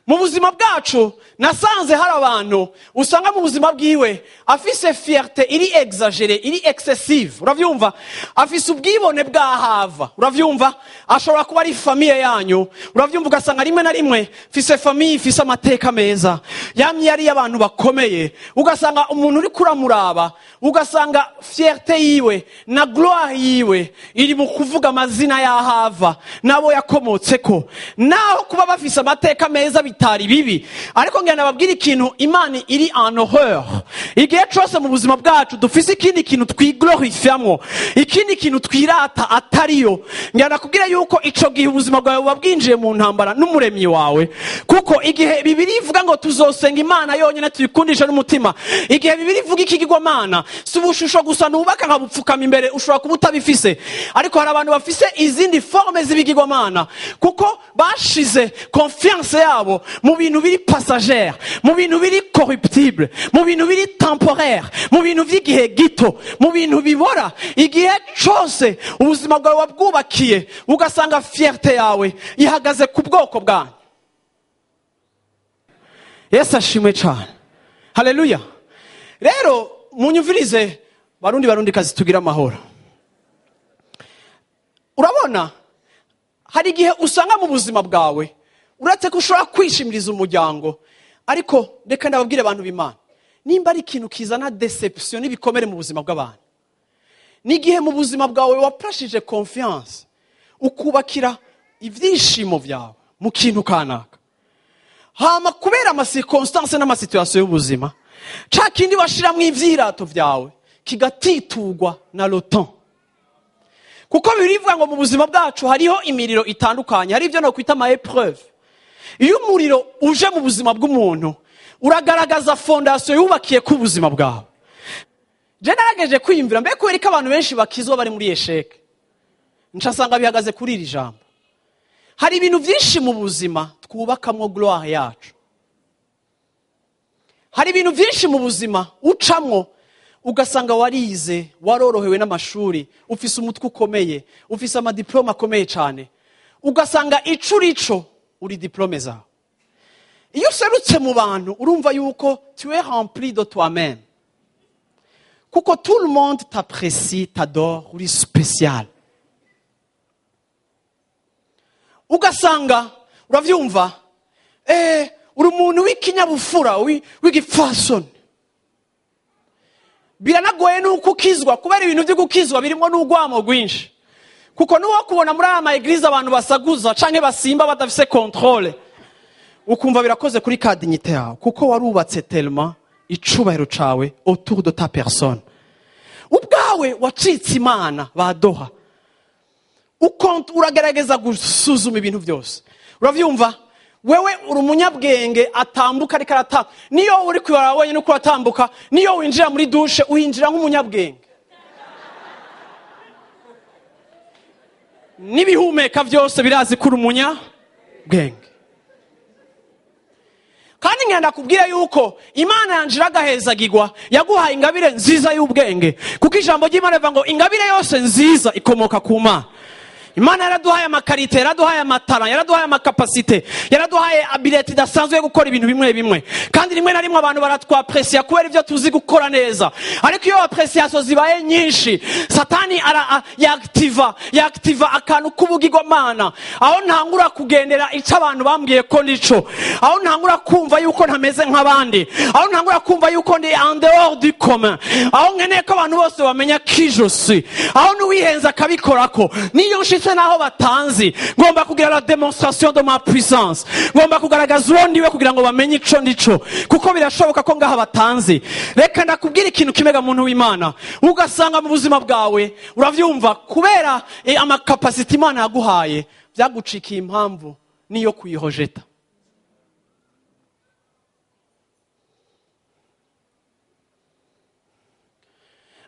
Mu buzima bwacu nasanze hari abantu usanga mu buzima bwiwe afise fierté iri exagérée, iri excessive. Uravyumva? Afise ubwibone bwahava. Uravyumva? Ashobora kuba ari famille yanyu. Uravyumva ugasanga rimwe na rimwe fise famille ifise amateka meza, yamye yari abantu bakomeye, ugasanga umuntu uri kuramuraba, ugasanga fierté yiwe na gloire yiwe iri mu kuvuga amazina yahava nabo yakomotseko, naho kuba bafise amateka meza bitari bibi. Ariko ngenda babwira ikintu, Imana iri en horreur. Igihe cyose mu buzima bwacu dufise ikindi kintu twiglorifiamwo, ikindi kintu twirata atariyo, ngenda kubwira yuko ico gihe ubuzima bwawe bwabwinjiye mu ntambara n'umuremyi wawe. Kuko igihe Bibiri ivuga ngo tuzosenga Imana yonyine tuyikundisha n'umutima, igihe Bibiri ivuga ikigirwamana, si ubushusho gusa nubaka nkabupfukama imbere, ushobora kuba utabifise. Ariko hari abantu bafise izindi forme z'ibigirwamana kuko bashize confiance yabo mu bintu biri passager, mu bintu biri corruptible, mu bintu biri temporaire, mu bintu by'igihe gito, mu bintu bibora. Igihe cyose ubuzima bwawe wabwubakiye, ugasanga fierté yawe ihagaze ku bwoko bwanyu. Yesu ashimwe cyane. Haleluya. Rero munyumvirize barundi kazi tugira amahoro. Urabona, hari igihe usanga mu buzima bwawe uretse ko ushobora kwishimiriza umuryango, ariko reka ndababwire abantu b'Imana, nimba ari ikintu kizana deception n'ibikomere mu buzima bw'abantu, n'igihe mu buzima bwawe waprashije confiance, ukubakira ibyishimo byawe mu kintu kanaka, hama kubera circonstance n'amasituation y'ubuzima, ca kindi washiramwe ivyirato vyawe kigatitugwa na lotan. Kuko birivuga ngo mu buzima bwacu hariho imiriro itandukanye, hari ivyo no kwita ama épreuve. Iyo umuriro uje mu buzima bw'umuntu, uragaragaza fondation yubakiye ku buzima bwawe. Je narageje kwiyumvira mbe kubera ko abantu benshi bakizwa bari muri esheke, ncasanga bihagaze kuri iri jambo. Hari ibintu byinshi mu buzima twubakamwo gloire yacu. Hari ibintu byinshi mu buzima ucamwo ugasanga warize, warorohewe n'amashuri, ufise umutwe ukomeye, ufise amadiploma akomeye cyane, ugasanga icurico uri diplome zawe. Iyo userutse mu bantu urumva yuko tu es rempli de toi-même, kuko tout le monde t'apprécie, t'adore, uri spécial. Ugasanga uravyumva, uri umuntu w'ikinyabufura, w'igipfasoni. Biranagoye nuko ukizwa, kubera ibintu byo gukizwa birimo n'ugwamo rwinshi. Kuko nuwo kubona muri ama eglise abantu basaguza canke basimba badafise contrôle, ukumva birakoze kuri ka dignité yawe, kuko warubatse tellement icubahiro cawe autour de ta personne. Ubwawe wacitse Imana badoha, uragerageza gusuzuma ibintu byose. Uravyumva? Wewe uri umunyabwenge atambuka ariko aratambuka. Niyo uri kwibara wenyine uko atambuka, niyo winjira muri douche uhinjira nk'umunyabwenge. Nibihumeka byose birazi kuri umunyabwenge. Kandi ngenda kubwira yuko Imana yanjira agahezagirwa, yaguhaye ingabire nziza y'ubwenge. Kuko ijambo ry'Imana rivuga ngo ingabire yose nziza ikomoka ku Mana. Imana yaraduhaye amakarite, yaraduhaye amatara, yaraduhaye amakapasite, yaraduhaye ability idasanzwe yo gukora ibintu bimwe bimwe. Kandi rimwe na rimwe abantu baratwapresiya kubera ibyo tuzi gukora neza. Ariko iyo apresiyaso zibaye nyinshi, satani yaktiva akantu k'ubugirwamana. Aho ntangura kugendera icyo abantu bambwiye ko ndico. Aho ntangura kumva yuko ntameze nk'abandi. Aho ntangura kumva yuko ndi en dehors du commun. Aho nkeneye ko abantu bose bamenya qui je suis. Aho n'uwihenza akabikorako. Niyo nshitse naho batanzi, ngomba kugira la démonstration de ma puissance. Ngomba kugaragaza uwo ndiwe kugira ngo bamenye ico ndico. Kuko birashoboka ko ngaha batanzi. Reka ndakubwira ikintu kimega muntu w'Imana. Ugasanga mu buzima bwawe uravyumva kubera amakapasiti Imana yaguhaye byagucikiye impamvu niyo kuyihojeta.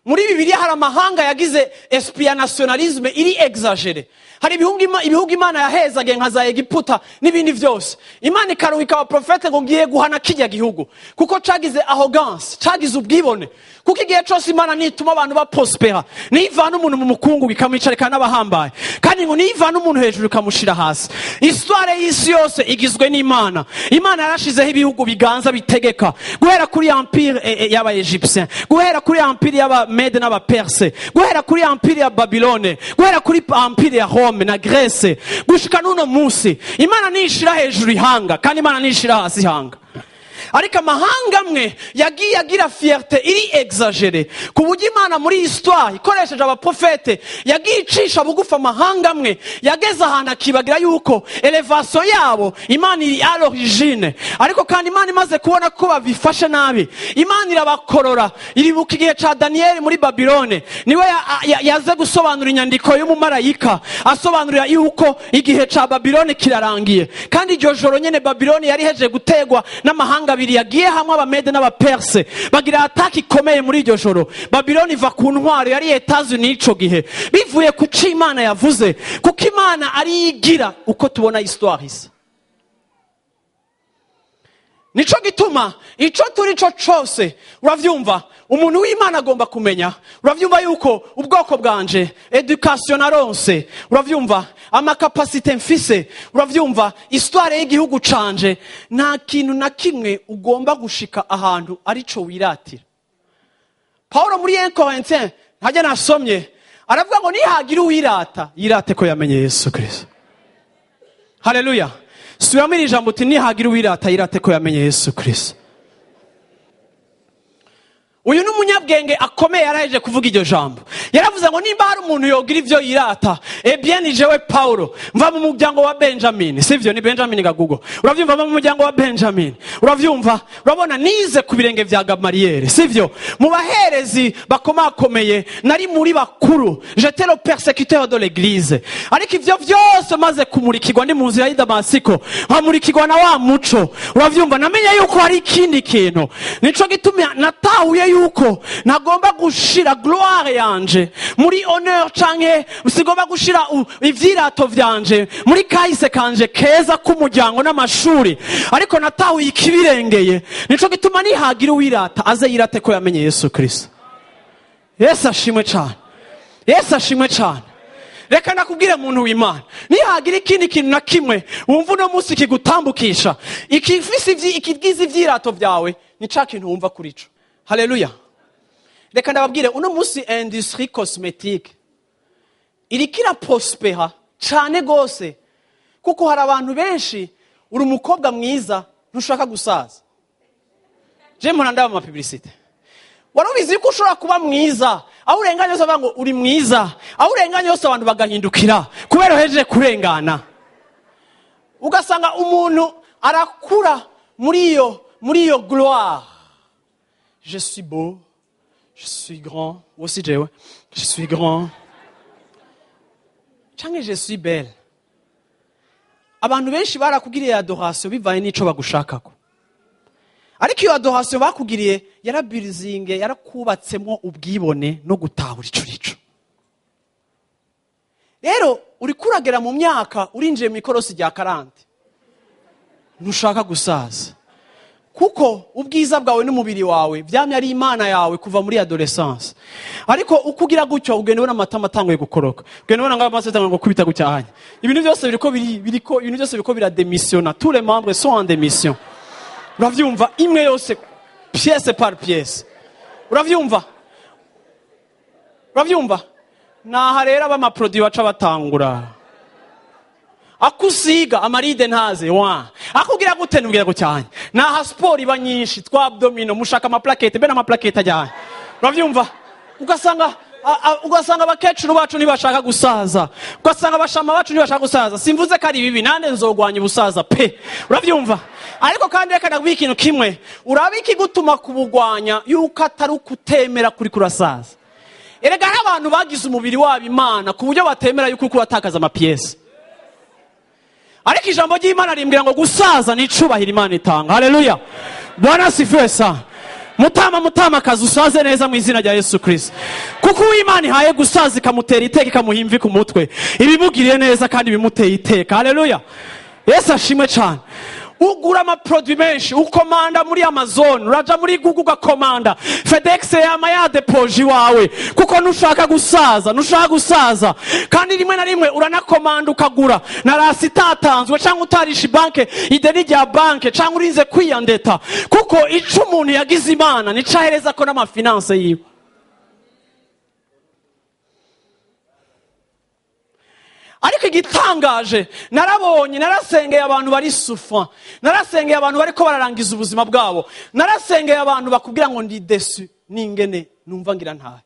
Muri Bibiliya hari amahanga yagize esprit ya nationalisme iri exagere. Hari ibihugu Imana yahezage nka za Egiputa n'ibindi byose. Imana ikaruhika abaprofete ngo ngiye guhana kijya gihugu. Kuko cagize arrogance, cagize ubwibone. Kuko igihe cyose Imana nituma abantu baprospera, nivana umuntu mu mukungu bikamwicarika n'abahambaye. Kandi ngo nivana umuntu hejuru ikamushira hasi. Histoire y'isi yose igizwe n'Imana. Imana yarashizeho ibihugu biganza bitegeka. Guhera kuri empire y'aba Egyptiens, guhera kuri empire y'aba Mede n'aba Perse, guhera kuri empire ya Babylone, guhera kuri empire ya Rome na Grece, gushika n'uno munsi. Imana nishira hejuru ihanga, kandi Imana nishira hasi ihanga. Ariko amahanga amwe yagiye agira fierté iri exagere ku buryo Imana muri histoire ikoresheje abaprofete yagiye icisha bugufa amahanga amwe yageze ahantu akibagira yuko elevation yabo Imana iri à l'origine. Ariko kandi Imana imaze kubona ko babifashe nabi, Imana irabakorora. Iribuka igihe ca Daniel muri Babylone, niwe yaze gusobanura inyandiko y'umumarayika asobanurira yuko igihe ca Babylone kirarangiye. Kandi iryo joro nyene Babylone yari heje gutegwa n'amahanga abiri yagiye hamwe abamede n'abaperse bagira ataki ikomeye muri iryo joro. Babylone iva ku ntwaro yari Etats-Unis ico gihe bivuye ku cyo Imana yavuze, kuko Imana ari igira uko tubona histoire isa. Nico gituma ico turi cyo cyose uravyumva umuntu w'Imana agomba kumenya. Uravyumva yuko ubwoko bwanje education naronse, uravyumva amakapasite mfise, uravyumva histoire y'igihugu canje, nta kintu na kimwe ugomba gushika ahantu arico wiratira. Paulo muri 1 Corinthiens ntajya nasomye aravuga ngo nihagira uwirata yirate ko yamenye Yesu Kristo. Haleluya. Subiramira ijambo uti nihagira uwirata yirate ko yamenye Yesu Kristo. Uyu n'umunyabwenge akomeye yaraheje kuvuga iryo jambo. Yaravuze ngo nimba hari umuntu yogira ivyo yirata, bien ni jewe Paulo, mva mu muryango wa Benjamin. Sivyo, ni Benjamin Gagugo. Uravyumva mu muryango wa Benjamin. Uravyumva? Urabona nize ku birenge vya Gamaliel. Sivyo? Mu baherezi bakomakomeye nari muri bakuru. J'étais le persécuteur de l'église. Ariko ivyo vyose maze kumurikirwa ndi mu nzira y'i Damasiko, nkamurikirwa na wa muco. Uravyumva? Namenye yuko hari ikindi kintu. Nico gituma natahuye yuko nagomba gushira gloire yanje muri honneur canke sigomba gushira ivyirato vyanje muri kahise kanje keza k'umuryango n'amashuri. Ariko natahuye ikibirengeye. Nico gituma nihagira uwirata aze yirate ko yamenye Yesu Kristo. Yesu ashimwe cyane. Yesu ashimwe cyane. Reka nakubwire muntu w'Imana, nihagira ikindi kintu na kimwe wumva uno munsi kigutambukisha ikigize ivyirato vyawe, ni ca kintu wumva kuri co. Haleluya. Reka ndababwire uno munsi industrie cosmétique irikira prospera cyane gose, kuko hari abantu benshi uri umukobwa mwiza ntushaka gusaza. Je mpora ndaba ama publicité. Warubizi ko ushobora kuba mwiza aho urenganye yose bavuga ngo uri mwiza, aho urenganye yose abantu bagahindukira kubera heje kurengana. Ugasanga umuntu arakura muri iyo gloire. Je suis beau, je suis grand, aussi je suis grand. Change je suis belle. Abantu benshi barakugiriye adoration bivaye n'ico bagushakako. Ariko iyo adoration bakugiriye yarabirizinge, yarakubatsemo ubwibone no gutahura ico rico. Rero uri kuragera mu myaka urinjiye mu ikorosi rya 40. Ntushaka gusaza. kuko ubwiza bwawe n'umubiri wawe byamye ari imana yawe kuva muri adolescence. Ariko uko ugira gutyo ugenda ubona amatama atanguye gukoroka, ugenda ubona ngo amaso atanguye gukubita gucyahanya, ibintu byose biriko birademisiona, tous les membres sont en démission. Uravyumva imwe yose pièce par pièce, uravyumva naha rero abamaproduit baca batangura akusiga amaride ntaze wa akugira gute nubwira gucyanya naha sport iba nyinshi twa abdomino mushaka amaplakete bena amaplakete ajyanye. Uravyumva ugasanga abakecuru bacu ntibashaka gusaza, ugasanga abashama bacu ntibashaka gusaza. Simvuze ko ari bibi, nande nzogwanya ubusaza pe, uravyumva. Ariko kandi reka ndabwira ikintu kimwe, urabiki gutuma kubugwanya yuko atari ukutemera kuri kurasaza. Erega abantu bagize umubiri wabo imana ku buryo batemera yuko kuratakaza amapiyesi. Ariko ijambo ry'Imana rimbwira ngo gusaza ni icubahiro Imana itanga. Haleluya, Bwana asifiwe sana. Mutama kazi usaze neza mu izina rya Yesu Kristo, kuko uw'Imana ihaye gusaza ikamutera iteka ikamuhimva ku mutwe, ibimugiriye neza kandi bimuteye iteka. Haleluya, Yesu ashimwe cyane. Ugura amaproduit menshi, ukomanda muri Amazon, uraja muri Google ugakomanda, FedEx yama yadepoje wawe, kuko nushaka gusaza. Kandi rimwe na rimwe uranakomanda ukagura na rasi itatanzwe, cyangwa utarisha banke ideni rya banke, cyangwa urinze kwiyandeta, kuko ico umuntu yagize Imana nicahereza ko n'amafinance yiwe. Ariko igitangaje narasengeye abantu bari souffrant, narasengeye abantu bariko bararangiza ubuzima bwabo, narasengeye abantu bakubwira ngo ndi déçu ningene numva ngira ntahe,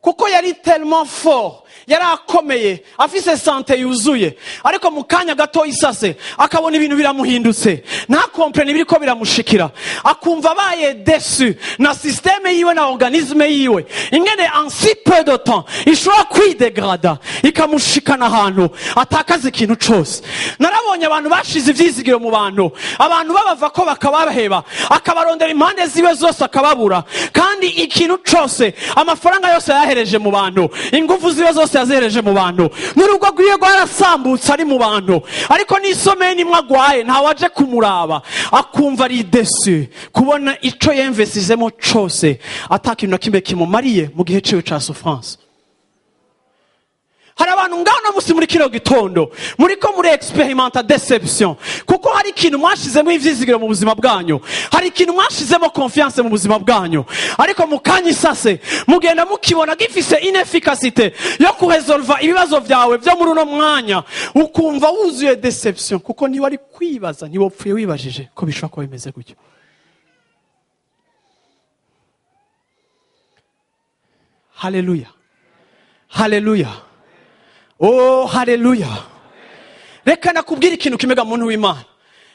kuko yari tellement fort, yari akomeye, afise sante yuzuye, ariko mu kanya gato isase akabona ibintu biramuhindutse, nta comprendre ibiriko biramushikira, akumva abaye déçu na système yiwe na organisme yiwe, ingene en si peu de temps ishobora kwidegrada ikamushikana ahantu atakaza ikintu cose. Narabonye abantu bashize ivyizigiro mu bantu, abantu babava ko bakabaheba, akabarondera impande ziwe zose akababura, kandi ikintu cose, amafaranga yose yahereje mu bantu, ingufu ziwe zose yazereje mu bantu, n'urugo rwiye rwarasambutse ari mu bantu, ariko n'isomeye nimwe agwaye nta waje kumuraba, akumva ari déçu kubona ico yemvesizemo cose atakintu na kimwe kimumariye mu gihe ciwe ca souffrance. Hari abantu ngana musi muri kino gitondo muriko muri experimenta deception, kuko hari ikintu mwashizemo ivyizigiro mu buzima bwanyu, hari ikintu mwashizemo confiance mu buzima bwanyu, ariko mukanya isase mugenda mukibona gifise inefficacité yo kuresolva ibibazo vyawe vyo muri uno mwanya, ukumva wuzuye deception, kuko niba ari kwibaza ntibopfuye wibajije ko bishobora kuba bimeze gutyo. Haleluya, haleluya, oh haleluya. Reka nakubwira ikintu kimega muntu w'Imana,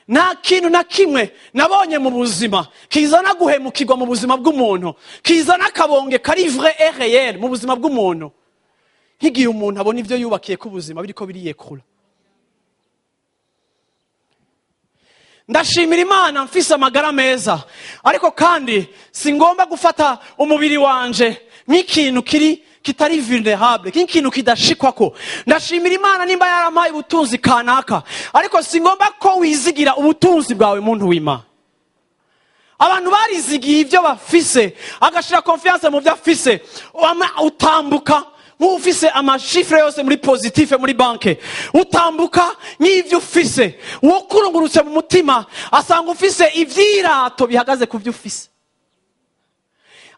nta kintu na kimwe nabonye mu buzima kizana guhemukirwa mu buzima bw'umuntu, kizana akabonge kari vrai et réel mu buzima bw'umuntu, nk'igihe umuntu abona ivyo yubakiye ku buzima biriko biriyekura. Ndashimira Imana mfise amagara meza, ariko kandi singomba gufata umubiri wanje nk'ikintu kitari vulnerable, nk'ikintu kidashikwako. Ndashimira Imana nimba yaramaye ubutunzi kanaka, ariko singomba ko wizigira ubutunzi bwawe muntu w'Imana. Abantu barizigiye ivyo bafise, agashira confiance mu vyo afise, utambuka nk'ufise amashifre yose muri positif muri banke, utambuka nk'ivyo ufise, uwo kurungurutse mu mutima asanga ufise ivyirato bihagaze ku vyo ufise.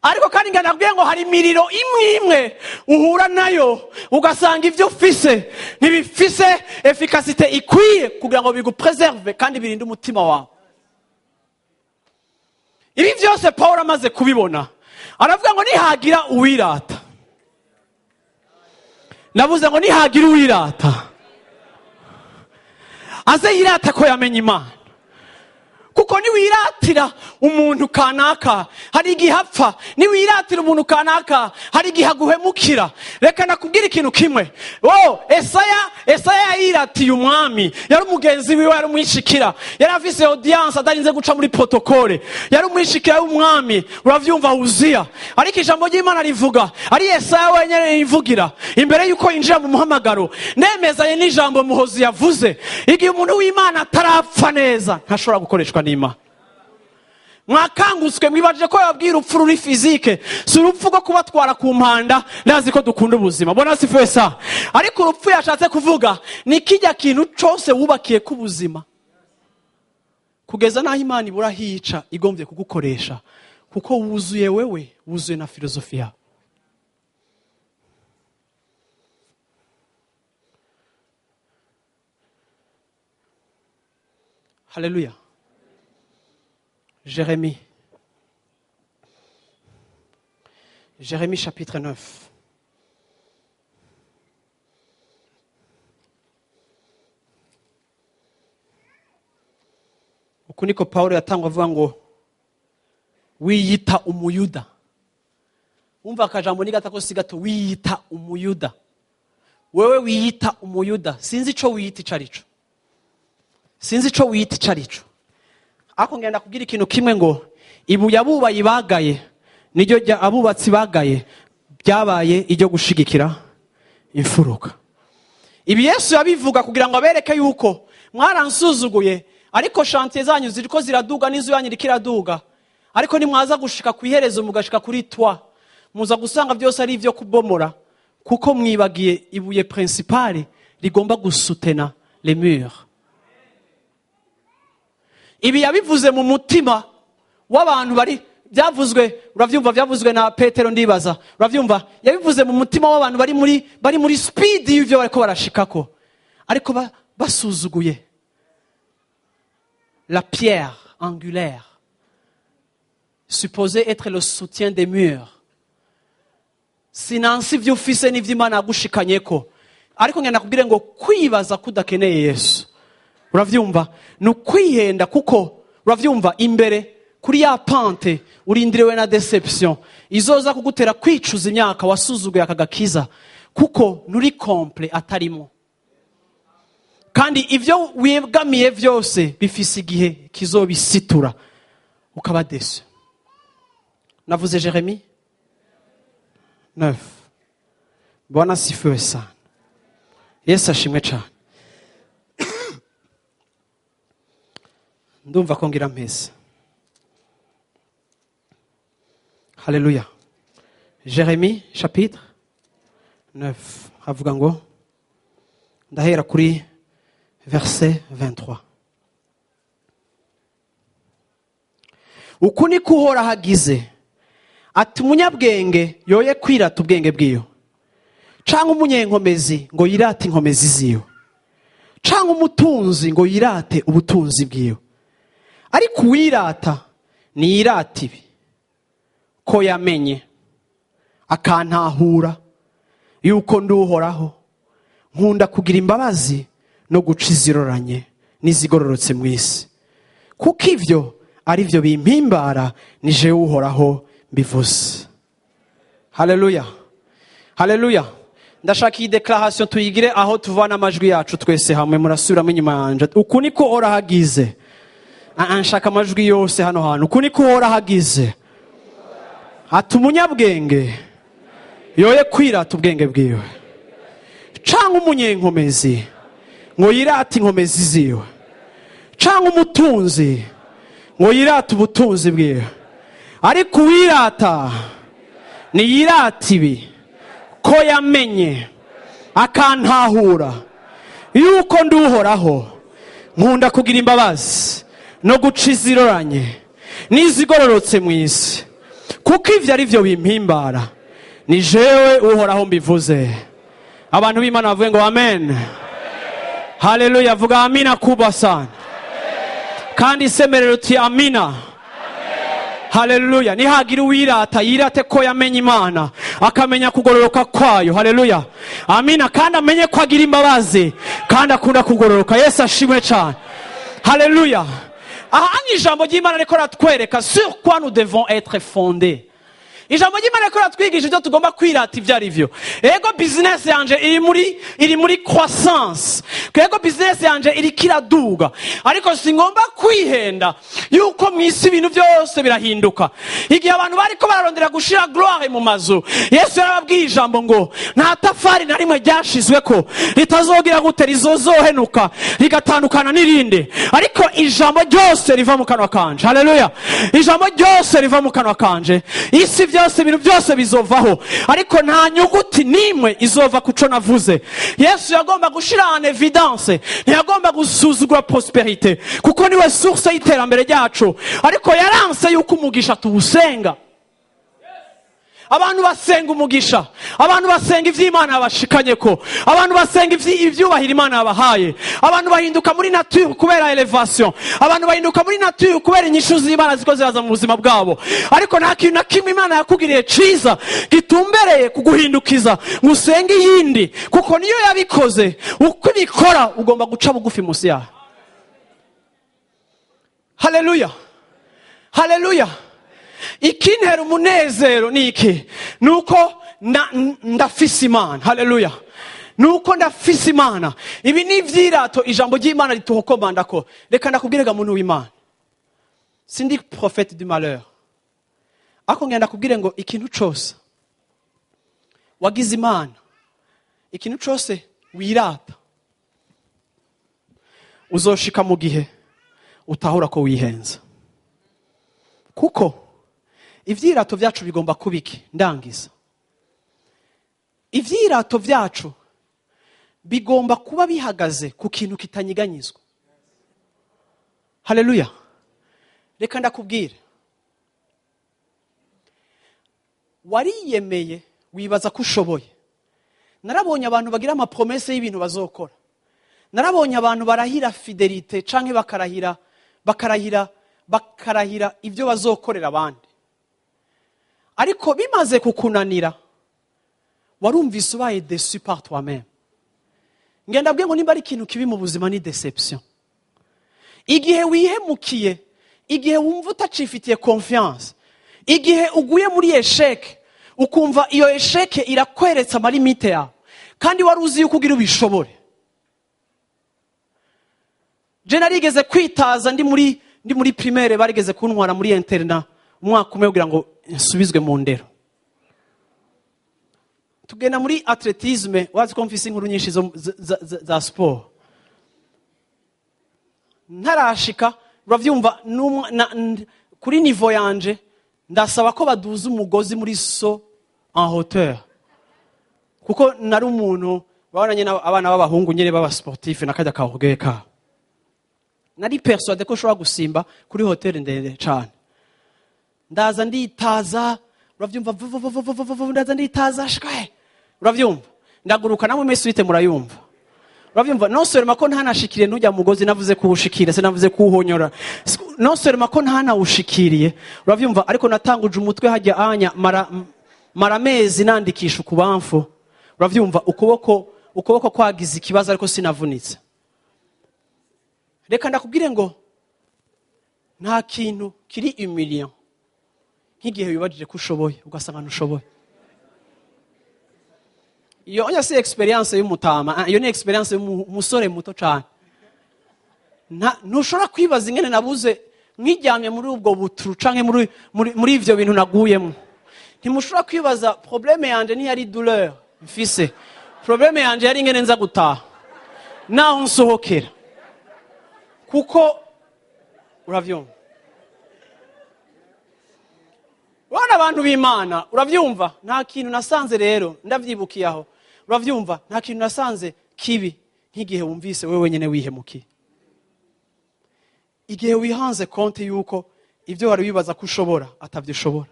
Ariko kandi nganabwiye ngo hari imiriro imwe uhura nayo ugasanga ivyo ufise ntibifise efficacité ikwiye kugira ngo bigupreserve kandi birinde umutima wawe. Ibi vyose Paul amaze kubibona, aravuga ngo nihagira uwirata, navuze ngo nihagira uwirata aze yirata ko yamenye Imana, kuko niwiratira umuntu kanaka hari igihe apfa, niwiratira umuntu kanaka hari igihe aguhemukira. Reka nakubwira ikintu kimwe, Esaya yiratiye umwami, yari umugenzi wiwe, yari umwishikira, yari afise audience adarinze guca muri protocole, yari umwishikira w'umwami, uravyumva Uziya. Ariko ijambo ry'Imana rivuga, ari Esaya wenyene yivugira imbere yuko yinjira mu muhamagaro, nemezanye n'ijambo muhozi yavuze, igihe umuntu w'Imana atarapfa neza ntashobora gukoreshwa n'Imana. mwakangutswe mwibaje ko yabwira urupfu ruri fizike, si urupfu rwo kubatwara ku mpanda. Ndazi ko dukunda ubuzima, bona si fesa, ariko urupfu yashatse kuvuga ni kijya kintu cyose wubakiye ku buzima kugeza naho Imana ibura hica igombye kugukoresha, kuko wuzuye wewe, wuzuye na filozofi yawe. Haleluya. Jérémie chapitre 9. Uku niko Paulo yatangwa avuga ngo wiyita umuyuda. Umva akajambo ni gatako si gato, wiyita umuyuda. Wewe wiyita umuyuda, sinzi ico wiyita icarico. Sinzi ico wiyita icarico. Ako ngenda kugira ikintu kimwe ngo ibuye abubayi bagaye niryo rya abubatsi bagaye byabaye iryo gushigikira imfuruka. Ibi Yesu yabivuga kugira ngo abereke yuko mwaransuzuguye, ariko chantier zanyu ziriko ziraduga, n'inzu yanyu irikiraduga, ariko nimwaza gushika ku iherezo mugashika kuri toi, muza gusanga byose ari ivyo kubomora, kuko mwibagiye ibuye principale rigomba gusutena les murs. Ibi yabivuze mu mutima w'abantu byavuzwe, uravyumva, byavuzwe na Petero ndibaza, uravyumva, yabivuze mu mutima w'abantu bari muri speed y'ivyo bariko barashikako, ariko basuzuguye la pierre angulaire supposée être le soutien des murs. Sinansi ivyo ufise n'ivyo Imana yagushikanyeko, ariko ngenda kubwire ngo kwibaza kudakeneye Yesu, uravyumva, nukwihenda, kuko uravyumva imbere kuri ya pante urindiriwe na deception izoza kugutera kwicuza imyaka wasuzuguye akagakiza, kuko nuri complet atarimo. Kandi ivyo wegamiye byose bifise igihe kizobisitura ukaba desu. Navuze Jérémie 9. Bwana sifiwe sana. Yesu ashimwe cyane. Ndumva ko ngira mpese. Haleluya. Jérémie chapitre 9. Havuga ngo ndahera kuri verset 23. Uku niko Uhoraho agize, ati umunyabwenge yoye kwirata ubwenge bwiyo, canke umunyenkomezi ngo yirate inkomezi ziyo, canke umutunzi ngo yirate ubutunzi bwiyo. Ariko uwirata niyirate ibi, ko yamenye akantahura yuko ndi Uhoraho, nkunda kugira imbabazi no guca iziroranye n'izigororotse mu isi, kuko ivyo ari byo bimpimbara, ni jewe Uhoraho mbivuze. Haleluya, haleluya. Ndashaka iyi declaration tuyigire aho tuvana amajwi yacu twese hamwe, murasubiramo inyuma yanje. Uku niko Uhoraho agize. Nshaka amajwi yose hano hantu. Uku niko Uhoraho agize, ati umunyabwenge yoye kwirata ubwenge bwiwe, canke umunyenkomezi ngo yirate inkomezi ziwe, canke umutunzi ngo yirate ubutunzi bwiwe. Ariko uwirata niyirate ibi, ko yamenye akantahura yuko ndi Uhoraho, nkunda kugira imbabazi no guca iziroranye n'izigororotse mu isi, kuko ivyo ari byo bimpimbara, ni jewe Uhoraho mbivuze. Abantu b'Imana bavuge ngo amen. Haleluya. Vuga amina kubwa sana. Kandi semerero uti amina. Haleluya. Nihagira uwirata yirate ko yamenye Imana, akamenya kugororoka kwayo. Haleluya. Amina. Kandi amenye ko agira imbabazi, kandi akunda kugororoka. Yesu ashimwe cyane. Haleluya. Aha ni ijambo ry'Imana riko ratwereka sur quoi nous devons être fondés. ijambo ry'Imana riko ratwigisha ibyo tugomba kwirata ibyo ari byo. Ego business yanje iri muri croissance, ego business yanje iri kiraduga, ariko singomba kwihenda yuko mwisi ibintu byose birahinduka. Igihe abantu bariko bararondera gushira gloire mu mazu, Yesu yarababwiye ijambo ngo nta tafari na rimwe ryashizweko ritazogira gute rizozohenuka rigatandukana n'irindi, ariko ijambo ryose riva mu kanwa kanje. Haleluya. Ijambo ryose riva mu kanwa kanje. Isi byose ibintu byose bizovaho, ariko nta nyuguti nimwe izova kuco navuze. Yesu yagomba gushira en evidence, ntiyagomba gusuzugura prosperite kuko niwe source y'iterambere ryacu, ariko yaranse yuko umugisha tuwusenga. Abantu basenga umugisha, abantu basenga ivy'Imana yabashikanyeko, abantu basenga ivyubahira Imana yabahaye, abantu bahinduka muri nature kubera elevation, abantu bahinduka muri nature kubera inyishu z'Imana ziko ziraza mu buzima bwabo, ariko nta kintu na kimwe Imana yakugiriye ciza gitumbereye kuguhindukiza ngusenge yindi, kuko niyo yabikoze. Uko ibikora ugomba guca bugufi musi yaho. Haleluya, haleluya. Ikintera umunezero niki nuko ndafise Imana. Haleluya. Nuko ndafise Imana. Ibi ni ivyirato ijambo ry'Imana rituhokomandako. Reka ndakubwirega muntu w'Imana, sindi prophète du malheur, ako ngenda kubwire ngo ikintu cyose wagize Imana, ikintu cyose wirata, uzoshika mu gihe utahura ko wihenza. Kuko ivyirato vyacu bigomba kubiki ndangiza. Ivyirato vyacu bigomba kuba bihagaze ku kintu kitanyiganyizwa. Haleluya. Reka ndakubwire, wariyemeye wibaza ko ushoboye. Narabonye abantu bagira ama promesse y'ibintu bazokora. Narabonye abantu barahira fidelite canke bakarahira ibyo bazokorera abandi, ariko bimaze kukunanira warumvise ubaye déçu par toi-même. Ngenda bwe ngo nimba ari ikintu kibi mu buzima ni deception. Igihe wihemukiye, igihe wumva utacifitiye confiance, igihe uguye muri échec, ukumva iyo échec irakweretsa amalimite yawe kandi wari uzi yuko ugira ubishobore. Je narigeze kwitaza ndi muri primaire, barigeze kuntwara muri interna umwaka umwe kugira ngo nsubizwe mu ndero. Tugenda muri athletisme, wazi ko mfise inkuru nyinshi za sport. Ntarashika uravyumva kuri niveau yanje, ndasaba ko baduza umugozi muri saut en hauteur, kuko nari umuntu babonanye abana b'abahungu nyene baba sportif nakajya kahogeka. Nari persuadé ko ushobora gusimba kuri hotel ndende cyane. Ndaza nditaza, uravyumva, ndaza nditaza shikaye, uravyumva, ndaguruka namwe mwese wite murayumva. Uravyumva, non seulement ko ntanashikiriye ntujya mugozi navuze kuwushikira, se navuze kuwuhonyora. Non seulement ko ntanawushikiriye, uravyumva, ariko natanguje umutwe hajya anya maramezi nandikisha ukubamfu. Uravyumva, ukuboko kwagize ikibazo ariko sinavunitse. Reka ndakubwire ngo nta kintu kiri humiliant nk'igihe wibajije ko ushoboye ugasanga ntushoboye. Iyo onya si experience y'umutama, iyo ni experience y'umusore muto cyane. Ntushobora kwibaza ingene nabuze nkijyamye muri ubwo buturu canke muri ivyo bintu naguyemo. Ntimushobora kwibaza problème yanje ni yari douleur mfise, problème yanje yari ingene nza gutaha naho nsohokera, kuko uravyumva, wana abantu b'Imana, uravyumva, nta kintu nasanze rero ndavyibukiyaho. Uravyumva, nta kintu nasanze kibi nk'igihe wumvise wewe nyene wihemukiye, igihe wihanze konte yuko ibyo wari wibaza ko ushobora atavyo ushobora.